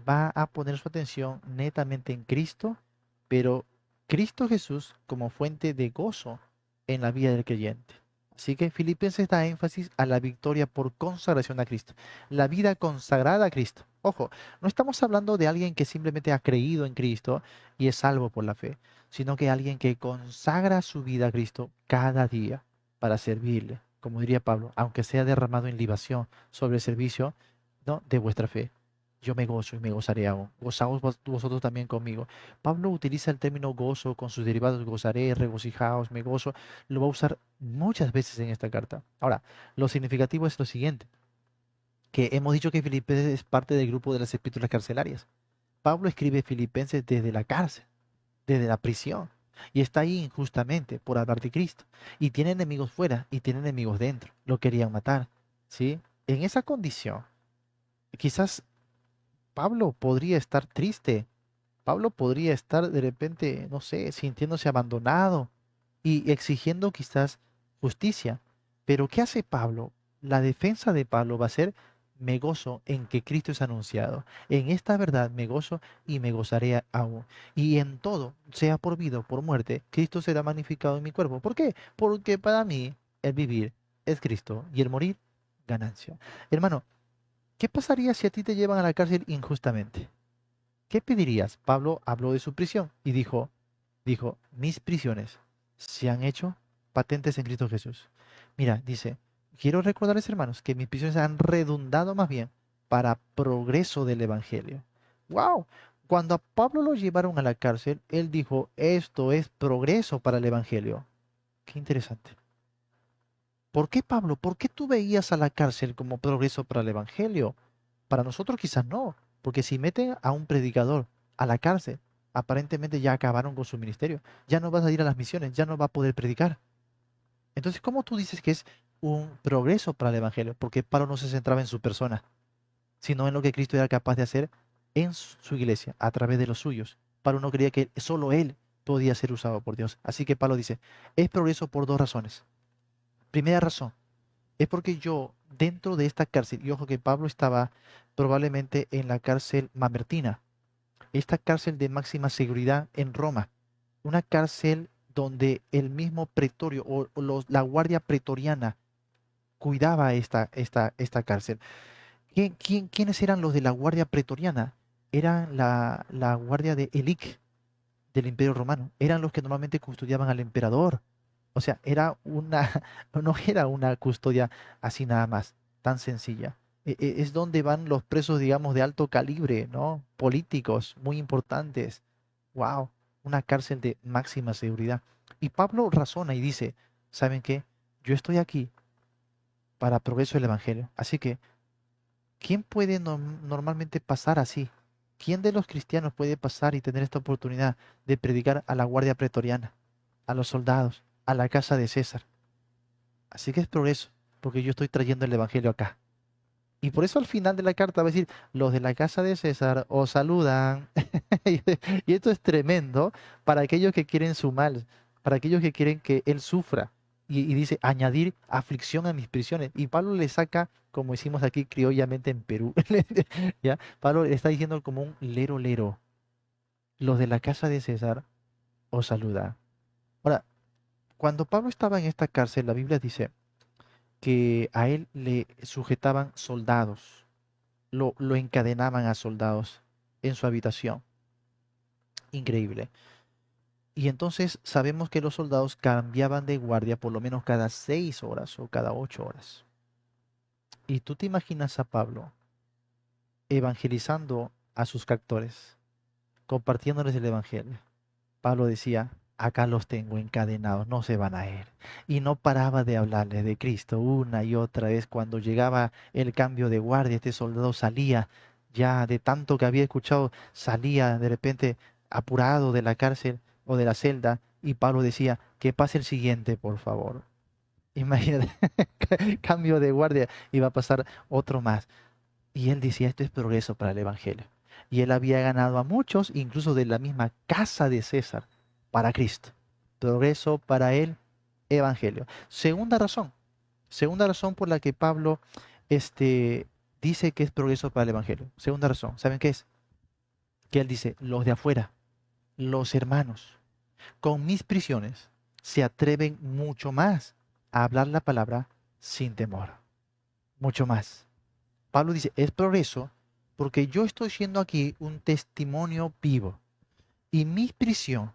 Va a poner su atención netamente en Cristo, pero Cristo Jesús como fuente de gozo en la vida del creyente. Así que Filipenses da énfasis a la victoria por consagración a Cristo, la vida consagrada a Cristo. Ojo, no estamos hablando de alguien que simplemente ha creído en Cristo y es salvo por la fe, sino que alguien que consagra su vida a Cristo cada día para servirle, como diría Pablo, aunque sea derramado en libación sobre el servicio, ¿no?, de vuestra fe. Yo me gozo y me gozaré aún. Gozaos vosotros también conmigo. Pablo utiliza el término gozo con sus derivados, gozaré, regocijaos, me gozo. Lo va a usar muchas veces en esta carta. Ahora, lo significativo es lo siguiente, que hemos dicho que Filipenses es parte del grupo de las epístolas carcelarias. Pablo escribe Filipenses desde la cárcel, desde la prisión, y está ahí injustamente por hablar de Cristo. Y tiene enemigos fuera y tiene enemigos dentro. Lo querían matar, ¿sí? En esa condición, quizás Pablo podría estar triste. Pablo podría estar de repente, no sé, sintiéndose abandonado y exigiendo quizás justicia. Pero ¿qué hace Pablo? La defensa de Pablo va a ser: me gozo en que Cristo es anunciado. En esta verdad me gozo y me gozaré aún. Y en todo, sea por vida o por muerte, Cristo será magnificado en mi cuerpo. ¿Por qué? Porque para mí el vivir es Cristo y el morir ganancia. Hermano, ¿qué pasaría si a ti te llevan a la cárcel injustamente? ¿Qué pedirías? Pablo habló de su prisión y dijo, mis prisiones se han hecho patentes en Cristo Jesús. Mira, dice, quiero recordarles, hermanos, que mis prisiones han redundado más bien para progreso del Evangelio. ¡Wow! Cuando a Pablo lo llevaron a la cárcel, él dijo, esto es progreso para el Evangelio. Qué interesante. ¿Por qué, Pablo? ¿Por qué tú veías a la cárcel como progreso para el Evangelio? Para nosotros quizás no, porque si meten a un predicador a la cárcel, aparentemente ya acabaron con su ministerio, ya no vas a ir a las misiones, ya no va a poder predicar. Entonces, ¿cómo tú dices que es un progreso para el Evangelio? Porque Pablo no se centraba en su persona, sino en lo que Cristo era capaz de hacer en su iglesia, a través de los suyos. Pablo no creía que solo él podía ser usado por Dios. Así que Pablo dice, es progreso por dos razones. Primera razón, es porque yo, dentro de esta cárcel, y ojo que Pablo estaba probablemente en la cárcel mamertina, esta cárcel de máxima seguridad en Roma, una cárcel donde el mismo pretorio o la guardia pretoriana cuidaba esta cárcel. ¿Quiénes eran los de la guardia pretoriana? Eran la guardia de Elic del Imperio Romano, eran los que normalmente custodiaban al emperador. O sea, no era una custodia así nada más, tan sencilla. Es donde van los presos, digamos, de alto calibre, ¿no? Políticos muy importantes. Wow, una cárcel de máxima seguridad. Y Pablo razona y dice, ¿saben qué? Yo estoy aquí para progreso del Evangelio. Así que, ¿quién puede normalmente pasar así? ¿Quién de los cristianos puede pasar y tener esta oportunidad de predicar a la guardia pretoriana, a los soldados, a la casa de César? Así que es progreso, porque yo estoy trayendo el Evangelio acá. Y por eso al final de la carta va a decir, los de la casa de César os saludan. Y esto es tremendo para aquellos que quieren su mal, para aquellos que quieren que él sufra. Y dice, añadir aflicción a mis prisiones. Y Pablo le saca, como decimos aquí criollamente en Perú, ¿ya? Pablo le está diciendo como un lero lero. Los de la casa de César os saludan. Ahora, cuando Pablo estaba en esta cárcel, la Biblia dice que a él le sujetaban soldados, lo encadenaban a soldados en su habitación. Increíble. Y entonces sabemos que los soldados cambiaban de guardia por lo menos cada 6 horas o cada 8 horas. Y tú te imaginas a Pablo evangelizando a sus captores, compartiéndoles el evangelio. Pablo decía, acá los tengo encadenados, no se van a ir. Y no paraba de hablarles de Cristo una y otra vez. Cuando llegaba el cambio de guardia, este soldado salía, ya de tanto que había escuchado, salía de repente apurado de la cárcel o de la celda y Pablo decía, que pase el siguiente, por favor. Imagínate, cambio de guardia y va a pasar otro más. Y él decía, esto es progreso para el Evangelio. Y él había ganado a muchos, incluso de la misma casa de César, para Cristo. Progreso para el Evangelio. Segunda razón por la que Pablo dice que es progreso para el Evangelio. Segunda razón, ¿saben qué es? Que él dice, los de afuera, los hermanos, con mis prisiones, se atreven mucho más a hablar la palabra sin temor. Mucho más. Pablo dice, es progreso porque yo estoy siendo aquí un testimonio vivo y mi prisión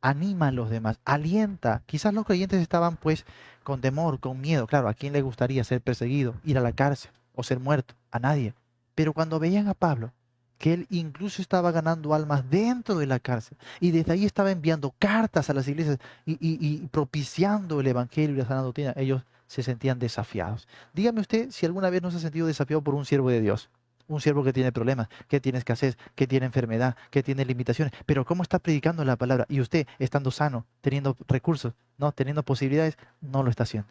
anima a los demás, alienta. Quizás los creyentes estaban pues con temor, con miedo. Claro, ¿a quién le gustaría ser perseguido, ir a la cárcel o ser muerto? A nadie. Pero cuando veían a Pablo, que él incluso estaba ganando almas dentro de la cárcel y desde ahí estaba enviando cartas a las iglesias y propiciando el evangelio y la sana doctrina, ellos se sentían desafiados. Dígame usted si alguna vez no se ha sentido desafiado por un siervo de Dios. Un siervo que tiene problemas, que tiene escasez, que tiene enfermedad, que tiene limitaciones. Pero ¿cómo está predicando la palabra? Y usted, estando sano, teniendo recursos, no teniendo posibilidades, no lo está haciendo.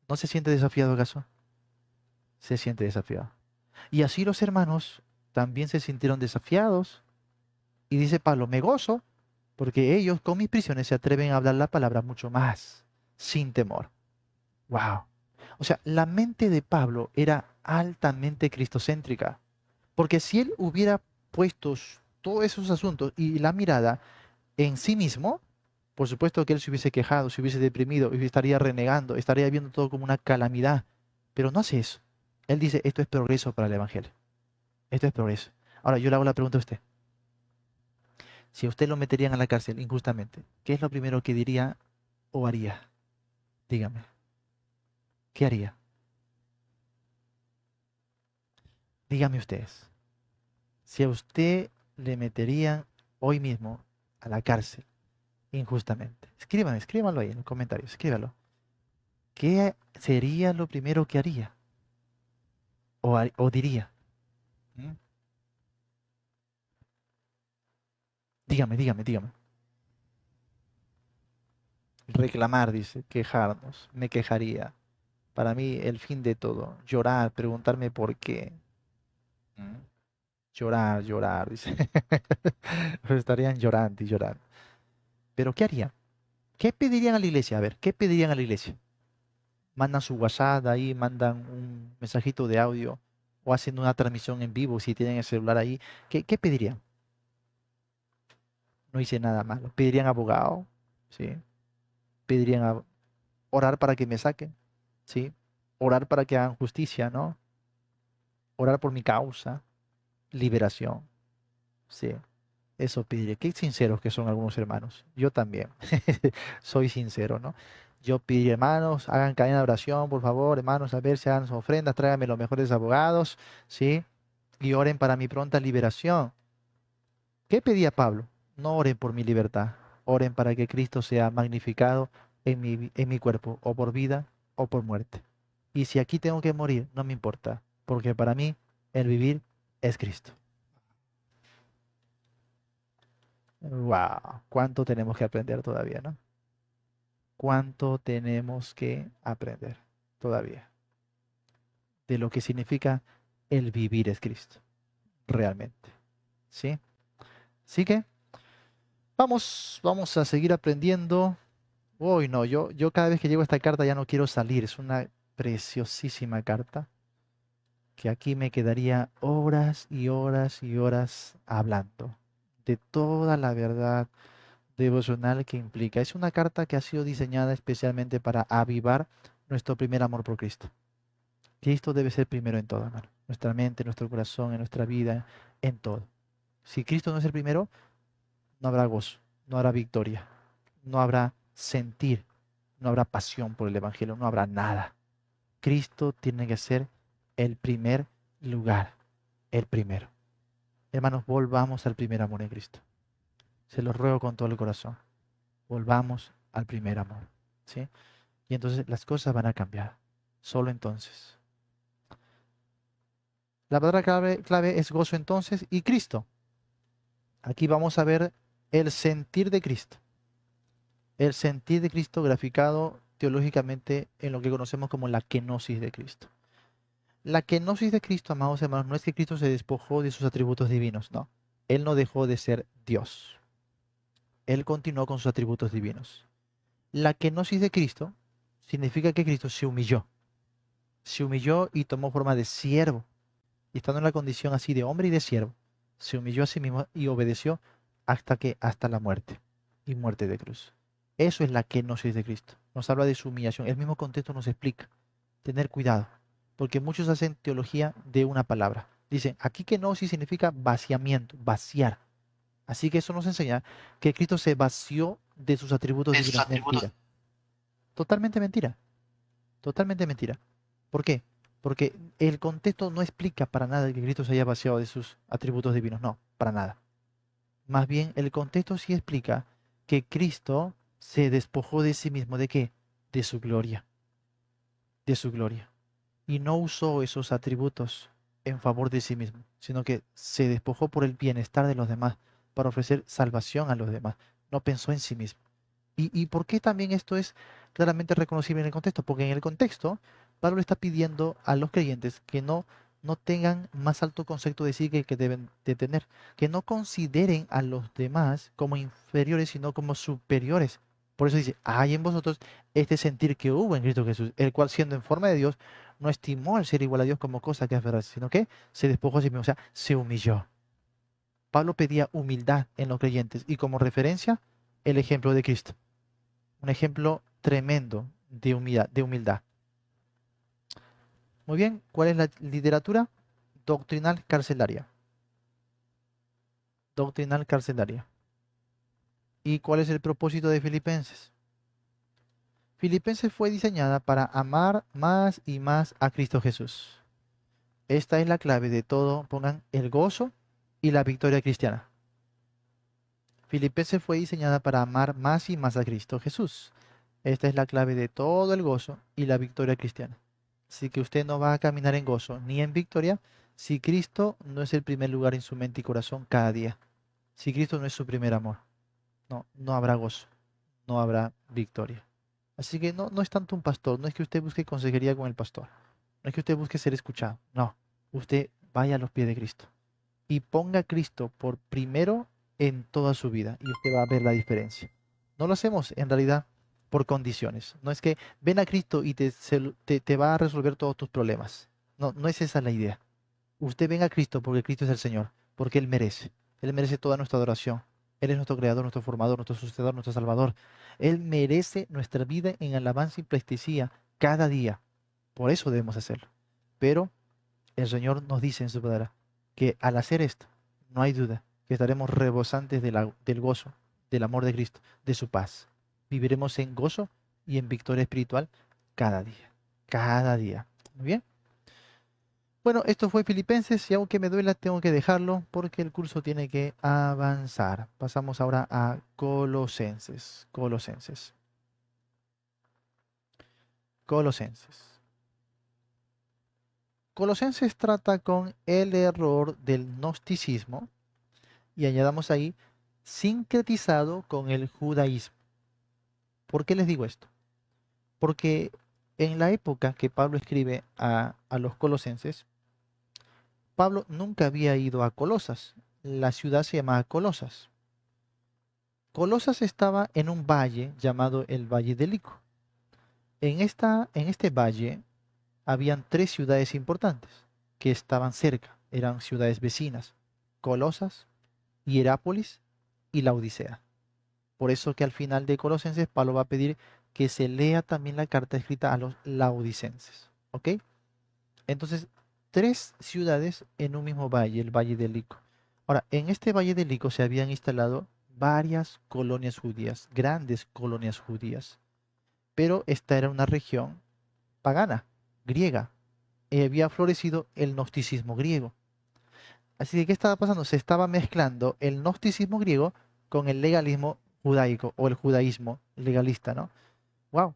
¿No se siente desafiado acaso? Se siente desafiado. Y así los hermanos también se sintieron desafiados. Y dice Pablo, me gozo porque ellos con mis prisiones se atreven a hablar la palabra mucho más, sin temor. Wow. O sea, la mente de Pablo era altamente cristocéntrica. Porque si él hubiera puesto todos esos asuntos y la mirada en sí mismo, por supuesto que él se hubiese quejado, se hubiese deprimido, y estaría renegando, estaría viendo todo como una calamidad. Pero no hace eso. Él dice, esto es progreso para el Evangelio. Esto es progreso. Ahora, yo le hago la pregunta a usted. Si a usted lo meterían a la cárcel injustamente, ¿qué es lo primero que diría o haría? Dígame, ¿qué haría? Dígame ustedes. Si a usted le meterían hoy mismo a la cárcel injustamente, escríbanlo ahí en los comentarios, escríbalo. ¿Qué sería lo primero que haría o diría? ¿Mm? Dígame. Reclamar, dice, quejarnos, me quejaría. Para mí, el fin de todo, llorar, preguntarme por qué. ¿Mm? Llorar, dice. Pues estarían llorando y llorando. Pero ¿qué harían? ¿Qué pedirían a la iglesia? A ver, ¿qué pedirían a la iglesia? Mandan su WhatsApp ahí, mandan un mensajito de audio o hacen una transmisión en vivo si tienen el celular ahí. ¿Qué pedirían? No hice nada malo. Pedirían abogado, ¿sí? Pedirían orar para que me saquen, ¿sí? Orar para que hagan justicia, ¿no? Orar por mi causa, liberación, ¿sí? Eso pediría. Qué sinceros que son algunos hermanos. Yo también. Soy sincero, ¿no? Yo pediría, hermanos, hagan cadena de oración, por favor, hermanos, a ver si hagan sus ofrendas, tráiganme los mejores abogados, ¿sí? Y oren para mi pronta liberación. ¿Qué pedía Pablo? No oren por mi libertad, oren para que Cristo sea magnificado en mi cuerpo, o por vida o por muerte. Y si aquí tengo que morir, no me importa, porque para mí el vivir es Cristo. Wow, cuánto tenemos que aprender todavía, ¿no? Cuánto tenemos que aprender todavía de lo que significa el vivir es Cristo, realmente. ¿Sí? Así que vamos a seguir aprendiendo. Uy, no, yo cada vez que llego a esta carta ya no quiero salir. Es una preciosísima carta que aquí me quedaría horas y horas y horas hablando de toda la verdad devocional que implica. Es una carta que ha sido diseñada especialmente para avivar nuestro primer amor por Cristo. Cristo debe ser primero en todo, hermano. Nuestra mente, nuestro corazón, en nuestra vida, en todo. Si Cristo no es el primero, no habrá gozo, no habrá victoria, no habrá sentir, no habrá pasión por el Evangelio, no habrá nada. Cristo tiene que ser el primer lugar, el primero. Hermanos, volvamos al primer amor en Cristo. Se los ruego con todo el corazón. Volvamos al primer amor. ¿Sí? Y entonces las cosas van a cambiar. Solo entonces. La palabra clave es gozo entonces y Cristo. Aquí vamos a ver el sentir de Cristo. El sentir de Cristo graficado teológicamente en lo que conocemos como la kenosis de Cristo. La kenosis de Cristo, amados hermanos, no es que Cristo se despojó de sus atributos divinos, no. Él no dejó de ser Dios. Él continuó con sus atributos divinos. La kenosis de Cristo significa que Cristo se humilló. Se humilló y tomó forma de siervo. Y estando en la condición así de hombre y de siervo, se humilló a sí mismo y obedeció hasta la muerte y muerte de cruz. Eso es la kenosis de Cristo. Nos habla de su humillación. El mismo contexto nos explica. Tener cuidado, porque muchos hacen teología de una palabra. Dicen, aquí kenosis significa vaciamiento, vaciar. Así que eso nos enseña que Cristo se vació de sus atributos de sus divinos. atributos. Mentira. Totalmente mentira. Totalmente mentira. ¿Por qué? Porque el contexto no explica para nada que Cristo se haya vaciado de sus atributos divinos. No, para nada. Más bien, el contexto sí explica que Cristo se despojó de sí mismo. ¿De qué? De su gloria. De su gloria. Y no usó esos atributos en favor de sí mismo, sino que se despojó por el bienestar de los demás, para ofrecer salvación a los demás. No pensó en sí mismo. ¿Y por qué también esto es claramente reconocible en el contexto? Porque en el contexto, Pablo está pidiendo a los creyentes que no tengan más alto concepto de sí que deben de tener, que no consideren a los demás como inferiores, sino como superiores. Por eso dice, hay en vosotros este sentir que hubo en Cristo Jesús, el cual siendo en forma de Dios, no estimó el ser igual a Dios como cosa que es verdad, sino que se despojó a sí mismo, o sea, se humilló. Pablo pedía humildad en los creyentes y como referencia, el ejemplo de Cristo. Un ejemplo tremendo de humildad, de humildad. Muy bien, ¿cuál es la literatura? Doctrinal carcelaria. Doctrinal carcelaria. ¿Y cuál es el propósito de Filipenses? Filipenses fue diseñada para amar más y más a Cristo Jesús. Esta es la clave de todo. Pongan el gozo y la victoria cristiana. Filipenses fue diseñada para amar más y más a Cristo Jesús. Esta es la clave de todo el gozo y la victoria cristiana. Así que usted no va a caminar en gozo ni en victoria si Cristo no es el primer lugar en su mente y corazón cada día. Si Cristo no es su primer amor, no habrá gozo, no habrá victoria. Así que no es tanto un pastor, no es que usted busque consejería con el pastor, no es que usted busque ser escuchado, no. Usted vaya a los pies de Cristo y ponga a Cristo por primero en toda su vida y usted va a ver la diferencia. No lo hacemos en realidad por condiciones. No es que ven a Cristo y te va a resolver todos tus problemas. No es esa la idea. Usted venga a Cristo porque Cristo es el Señor, porque Él merece. Él merece toda nuestra adoración. Él es nuestro creador, nuestro formador, nuestro sucedor, nuestro salvador. Él merece nuestra vida en alabanza y pleitesía cada día. Por eso debemos hacerlo. Pero el Señor nos dice en su palabra que al hacer esto, no hay duda que estaremos rebosantes del gozo, del amor de Cristo, de su paz. Viviremos en gozo y en victoria espiritual cada día. Cada día. Muy bien. Bueno, esto fue Filipenses y aunque me duela, tengo que dejarlo porque el curso tiene que avanzar. Pasamos ahora a Colosenses. Colosenses. Colosenses. Colosenses trata con el error del gnosticismo y añadamos ahí sincretizado con el judaísmo. ¿Por qué les digo esto? Porque en la época que Pablo escribe a los colosenses, Pablo nunca había ido a Colosas. La ciudad se llamaba Colosas. Colosas estaba en un valle llamado el Valle del Lico. En este valle habían tres ciudades importantes que estaban cerca, eran ciudades vecinas: Colosas, Hierápolis y Laodicea. Por eso que al final de Colosenses Pablo va a pedir que se lea también la carta escrita a los laodicenses. ¿Ok? Entonces, tres ciudades en un mismo valle, el Valle del Lico. Ahora, en este Valle del Lico se habían instalado varias colonias judías, grandes colonias judías. Pero esta era una región pagana, griega. Y había florecido el gnosticismo griego. Así que, ¿qué estaba pasando? Se estaba mezclando el gnosticismo griego con el legalismo judaico o el judaísmo legalista, ¿no? Wow.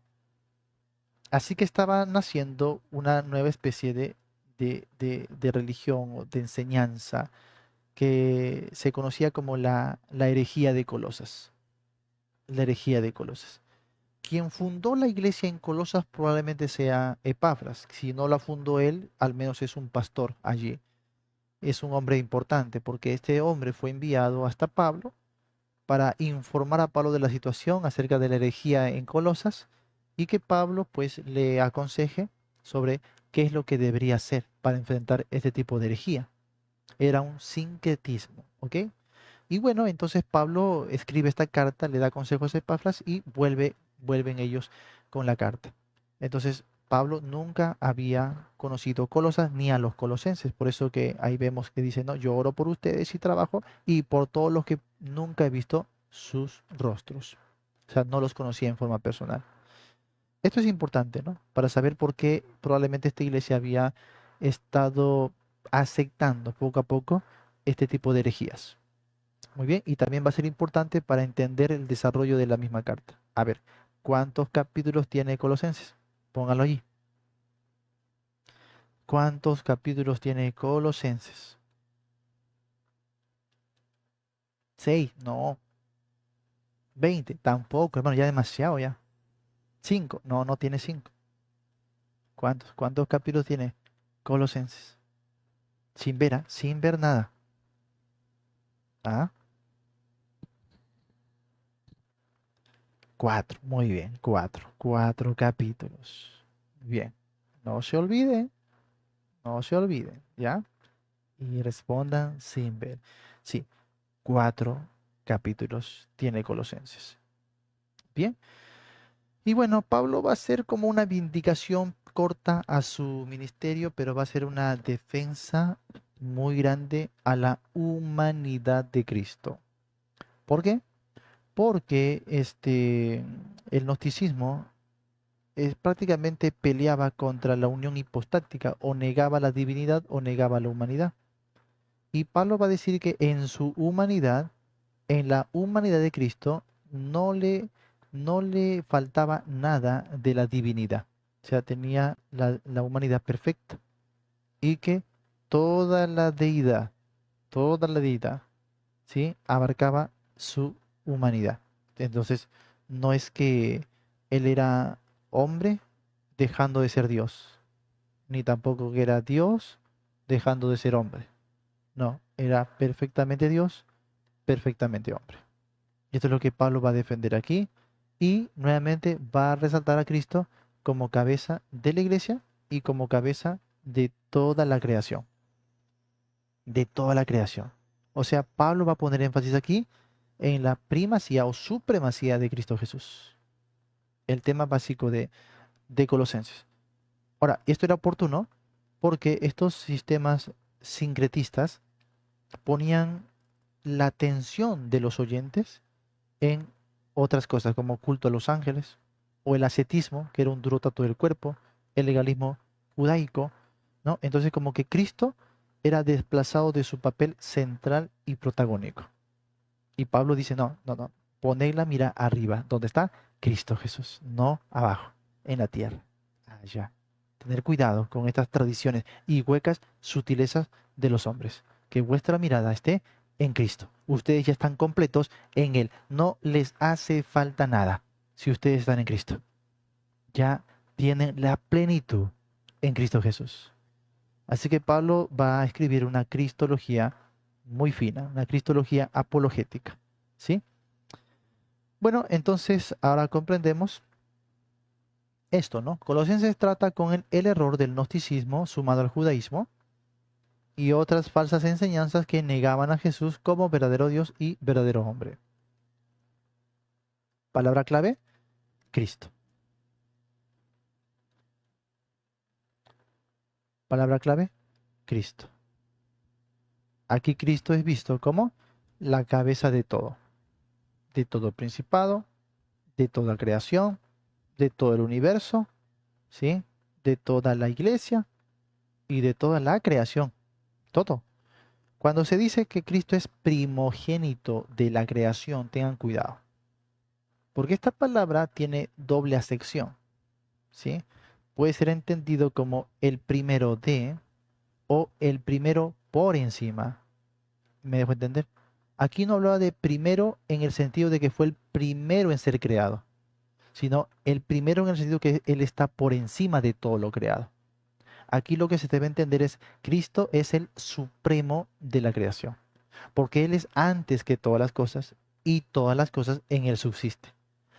Así que estaba naciendo una nueva especie de religión o de enseñanza que se conocía como la herejía de Colosas. La herejía de Colosas. Quien fundó la iglesia en Colosas probablemente sea Epafras. Si no la fundó él, al menos es un pastor allí. Es un hombre importante porque este hombre fue enviado hasta Pablo para informar a Pablo de la situación acerca de la herejía en Colosas y que Pablo pues le aconseje sobre qué es lo que debería hacer para enfrentar este tipo de herejía. Era un sincretismo, ¿ok? Y bueno, entonces Pablo escribe esta carta, le da consejos a Epafras y vuelven ellos con la carta. Entonces, Pablo nunca había conocido Colosas ni a los colosenses, por eso que ahí vemos que dice, no, yo oro por ustedes y trabajo y por todos los que nunca he visto sus rostros. O sea, no los conocía en forma personal. Esto es importante, ¿no? Para saber por qué probablemente esta iglesia había estado aceptando poco a poco este tipo de herejías. Muy bien, y también va a ser importante para entender el desarrollo de la misma carta. A ver, ¿cuántos capítulos tiene Colosenses? Póngalo allí. ¿Cuántos capítulos tiene Colosenses? 6, no. 20, tampoco, hermano, ya demasiado ya. 5, no, no tiene 5. ¿Cuántos capítulos tiene Colosenses? Sin ver, ¿ah? Sin ver nada. ¿Ah? 4, muy bien, 4. 4 capítulos. Bien, no se olviden, no se olviden, ¿ya? Y respondan sin ver. Sí, 4 capítulos tiene Colosenses. Bien. Y bueno, Pablo va a ser como una vindicación corta a su ministerio, pero va a ser una defensa muy grande a la humanidad de Cristo. ¿Por qué? Porque el gnosticismo prácticamente peleaba contra la unión hipostática, o negaba la divinidad o negaba la humanidad. Y Pablo va a decir que en su humanidad, en la humanidad de Cristo, no le faltaba nada de la divinidad. O sea, tenía la humanidad perfecta. Y que toda toda la deidad, ¿sí? Abarcaba su humanidad. Entonces, no es que él era hombre dejando de ser Dios, ni tampoco que era Dios dejando de ser hombre. No, era perfectamente Dios, perfectamente hombre. Y esto es lo que Pablo va a defender aquí y nuevamente va a resaltar a Cristo como cabeza de la iglesia y como cabeza de toda la creación, de toda la creación. O sea, Pablo va a poner énfasis aquí en la primacía o supremacía de Cristo Jesús, el tema básico de Colosenses. Ahora, esto era oportuno porque estos sistemas sincretistas ponían la atención de los oyentes en otras cosas como culto a los ángeles o el ascetismo, que era un duro trato del cuerpo, el legalismo judaico, ¿no? Entonces como que Cristo era desplazado de su papel central y protagónico. Y Pablo dice, no, no, no, poned la mira arriba, donde está Cristo Jesús, no abajo, en la tierra, allá. Tener cuidado con estas tradiciones y huecas sutilezas de los hombres. Que vuestra mirada esté en Cristo. Ustedes ya están completos en Él. No les hace falta nada si ustedes están en Cristo. Ya tienen la plenitud en Cristo Jesús. Así que Pablo va a escribir una cristología muy fina, una cristología apologética. ¿Sí? Bueno, entonces ahora comprendemos esto, ¿no? Colosenses trata con el error del gnosticismo sumado al judaísmo y otras falsas enseñanzas que negaban a Jesús como verdadero Dios y verdadero hombre. Palabra clave, Cristo. Palabra clave, Cristo. Aquí Cristo es visto como la cabeza de todo principado, de toda creación, de todo el universo, ¿sí? De toda la iglesia y de toda la creación. Todo. Cuando se dice que Cristo es primogénito de la creación, tengan cuidado, porque esta palabra tiene doble acepción, ¿sí? Puede ser entendido como el primero de o el primero por encima. ¿Me dejo entender? Aquí no hablaba de primero en el sentido de que fue el primero en ser creado, sino el primero en el sentido que Él está por encima de todo lo creado. Aquí lo que se debe entender es, Cristo es el supremo de la creación, porque Él es antes que todas las cosas y todas las cosas en Él subsisten.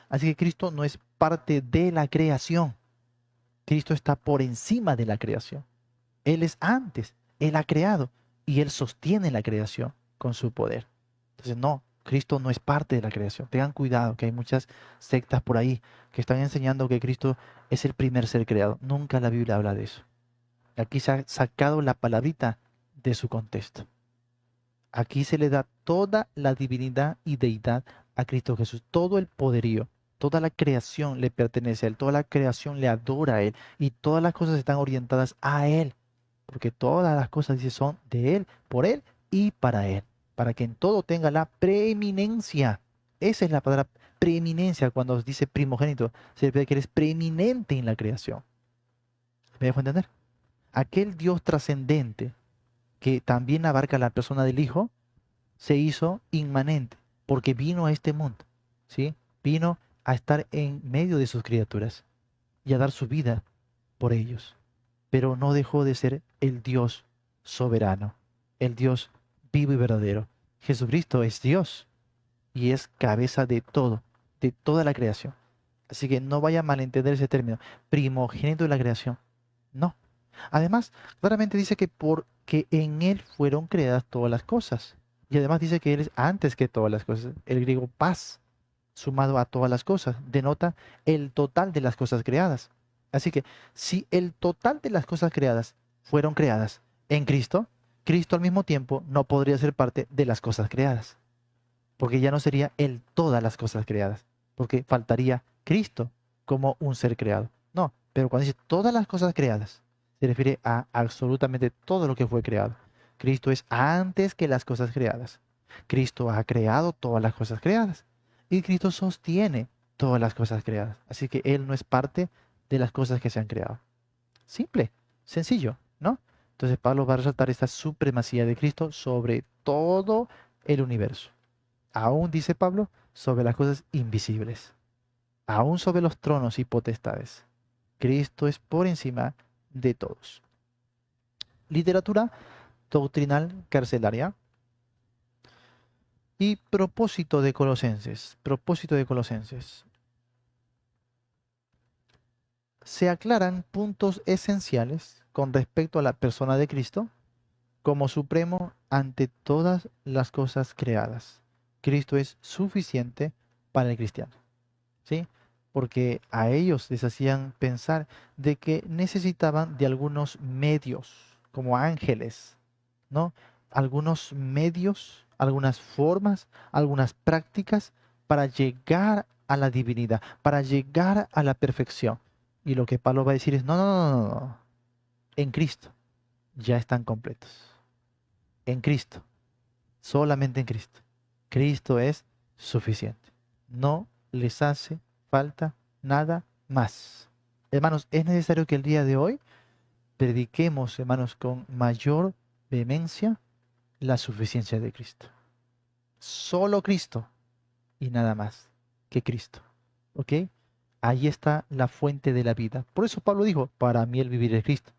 Así que Cristo no es parte de la creación, Cristo está por encima de la creación. Él es antes, Él ha creado y Él sostiene la creación con su poder. Entonces, no, Cristo no es parte de la creación. Tengan cuidado que hay muchas sectas por ahí que están enseñando que Cristo es el primer ser creado. Nunca la Biblia habla de eso. Aquí se ha sacado la palabrita de su contexto. Aquí se le da toda la divinidad y deidad a Cristo Jesús, todo el poderío, toda la creación le pertenece a Él, toda la creación le adora a Él y todas las cosas están orientadas a Él, porque todas las cosas, dice, son de Él, por Él y para Él, para que en todo tenga la preeminencia. Esa es la palabra preeminencia cuando dice primogénito, se refiere a que Él es preeminente en la creación. ¿Me dejo entender? Aquel Dios trascendente que también abarca la persona del Hijo, se hizo inmanente, porque vino a este mundo, ¿sí? Vino a estar en medio de sus criaturas y a dar su vida por ellos. Pero no dejó de ser el Dios soberano, el Dios vivo y verdadero. Jesucristo es Dios y es cabeza de todo, de toda la creación. Así que no vaya a malentender ese término, primogénito de la creación. No. Además, claramente dice que porque en Él fueron creadas todas las cosas. Y además dice que Él es antes que todas las cosas. El griego pas, sumado a todas las cosas, denota el total de las cosas creadas. Así que si el total de las cosas creadas fueron creadas en Cristo, Cristo al mismo tiempo no podría ser parte de las cosas creadas, porque ya no sería el todas las cosas creadas, porque faltaría Cristo como un ser creado. No, pero cuando dice todas las cosas creadas, se refiere a absolutamente todo lo que fue creado. Cristo es antes que las cosas creadas. Cristo ha creado todas las cosas creadas y Cristo sostiene todas las cosas creadas. Así que Él no es parte de las cosas que se han creado. Simple, sencillo, ¿no? Entonces Pablo va a resaltar esta supremacía de Cristo sobre todo el universo. Aún, dice Pablo, sobre las cosas invisibles, aún sobre los tronos y potestades. Cristo es por encima de todos. Literatura doctrinal carcelaria y propósito de Colosenses. Propósito de Colosenses. Se aclaran puntos esenciales con respecto a la persona de Cristo como supremo ante todas las cosas creadas. Cristo es suficiente para el cristiano. ¿Sí? Porque a ellos les hacían pensar de que necesitaban de algunos medios, como ángeles, ¿no? Algunos medios, algunas formas, algunas prácticas para llegar a la divinidad, para llegar a la perfección. Y lo que Pablo va a decir es, no, no, no, no, no. En Cristo ya están completos. En Cristo, solamente en Cristo. Cristo es suficiente. No les hace falta nada más. Hermanos, es necesario que el día de hoy prediquemos, hermanos, con mayor vehemencia la suficiencia de Cristo. Solo Cristo y nada más que Cristo. ¿Ok? Ahí está la fuente de la vida. Por eso Pablo dijo, para mí el vivir es Cristo,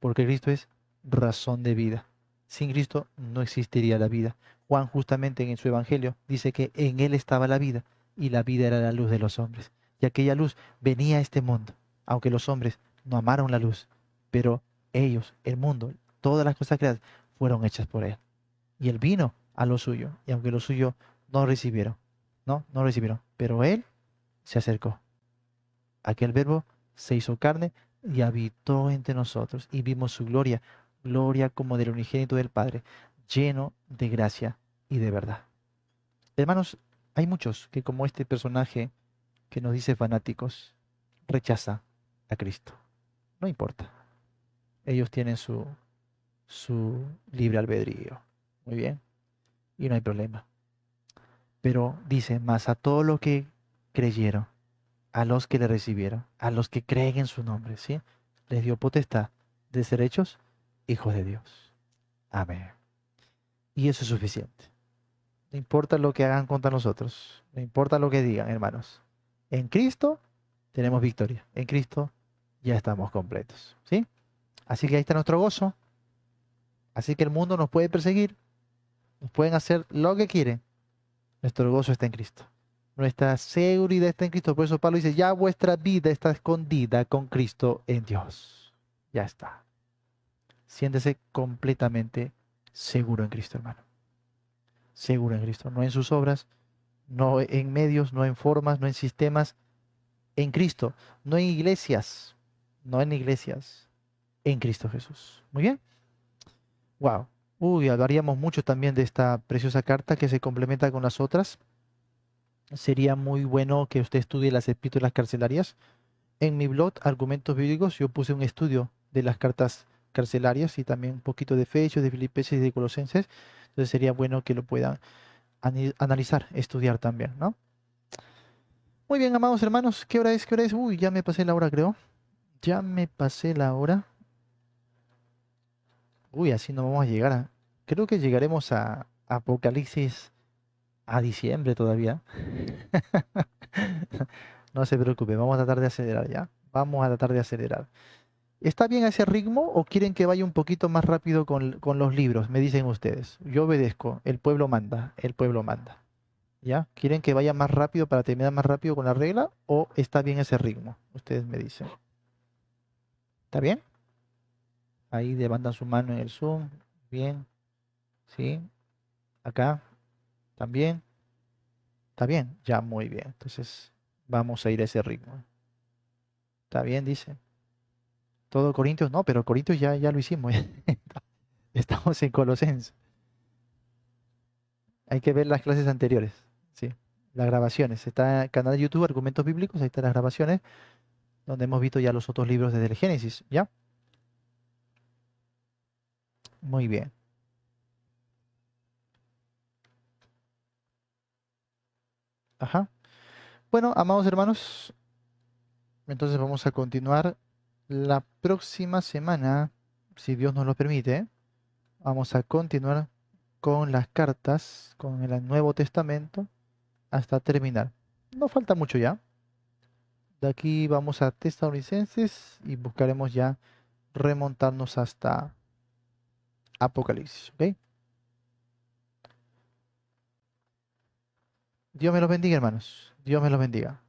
porque Cristo es razón de vida. Sin Cristo no existiría la vida. Juan justamente en su Evangelio dice que en Él estaba la vida y la vida era la luz de los hombres. Y aquella luz venía a este mundo, aunque los hombres no amaron la luz, pero ellos, el mundo, todas las cosas creadas fueron hechas por Él. Y Él vino a lo suyo, y aunque lo suyo no recibieron, no recibieron, pero Él se acercó. Aquel verbo se hizo carne y habitó entre nosotros y vimos su gloria, gloria como del unigénito del Padre, lleno de gracia y de verdad. Hermanos, hay muchos que como este personaje que nos dice fanáticos, rechaza a Cristo. No importa. Ellos tienen su libre albedrío. Muy bien. Y no hay problema. Pero dice, más a todos los que creyeron, a los que le recibieron, a los que creen en su nombre, ¿sí? Les dio potestad de ser hechos hijos de Dios. Amén. Y eso es suficiente. No importa lo que hagan contra nosotros, no importa lo que digan, hermanos. En Cristo tenemos victoria. En Cristo ya estamos completos. ¿Sí? Así que ahí está nuestro gozo. Así que el mundo nos puede perseguir, nos pueden hacer lo que quieren. Nuestro gozo está en Cristo. Nuestra seguridad está en Cristo. Por eso Pablo dice, ya vuestra vida está escondida con Cristo en Dios. Ya está. Siéntese completamente seguro en Cristo, hermano. Seguro en Cristo. No en sus obras, no en medios, no en formas, no en sistemas. En Cristo. No en iglesias. No en iglesias. En Cristo Jesús. Muy bien. Wow. Uy, hablaríamos mucho también de esta preciosa carta que se complementa con las otras. Sería muy bueno que usted estudie las epístolas carcelarias. En mi blog, Argumentos Bíblicos, yo puse un estudio de las cartas carcelarias y también un poquito de Efesios, de Filipenses y de Colosenses. Entonces sería bueno que lo puedan analizar, estudiar también, ¿no? Muy bien, amados hermanos, ¿qué hora es? ¿Qué hora es? Uy, ya me pasé la hora, creo. Ya me pasé la hora. Uy, así no vamos a llegar a... Creo que llegaremos a Apocalipsis a diciembre todavía. No se preocupe, vamos a tratar de acelerar ya. Vamos a tratar de acelerar. ¿Está bien ese ritmo o quieren que vaya un poquito más rápido con los libros? Me dicen ustedes. Yo obedezco, el pueblo manda, el pueblo manda. ¿Ya? ¿Quieren que vaya más rápido para terminar más rápido con la regla o está bien ese ritmo? Ustedes me dicen. ¿Está bien? Ahí levantan su mano en el Zoom. Bien, sí. Acá también. ¿Está bien? Ya, muy bien. Entonces vamos a ir a ese ritmo. ¿Está bien? Dice. Todo Corintios, no, pero Corintios ya lo hicimos. Estamos en Colosenses. Hay que ver las clases anteriores, sí, las grabaciones. Está en el canal de YouTube, Argumentos Bíblicos, ahí están las grabaciones, donde hemos visto ya los otros libros desde el Génesis, ¿ya? Muy bien. Ajá. Bueno, amados hermanos, entonces vamos a continuar la próxima semana, si Dios nos lo permite. Vamos a continuar con las cartas, con el Nuevo Testamento, hasta terminar. No falta mucho ya. De aquí vamos a Tesalonicenses y buscaremos ya remontarnos hasta Apocalipsis, ¿ok? Dios me los bendiga, hermanos. Dios me los bendiga.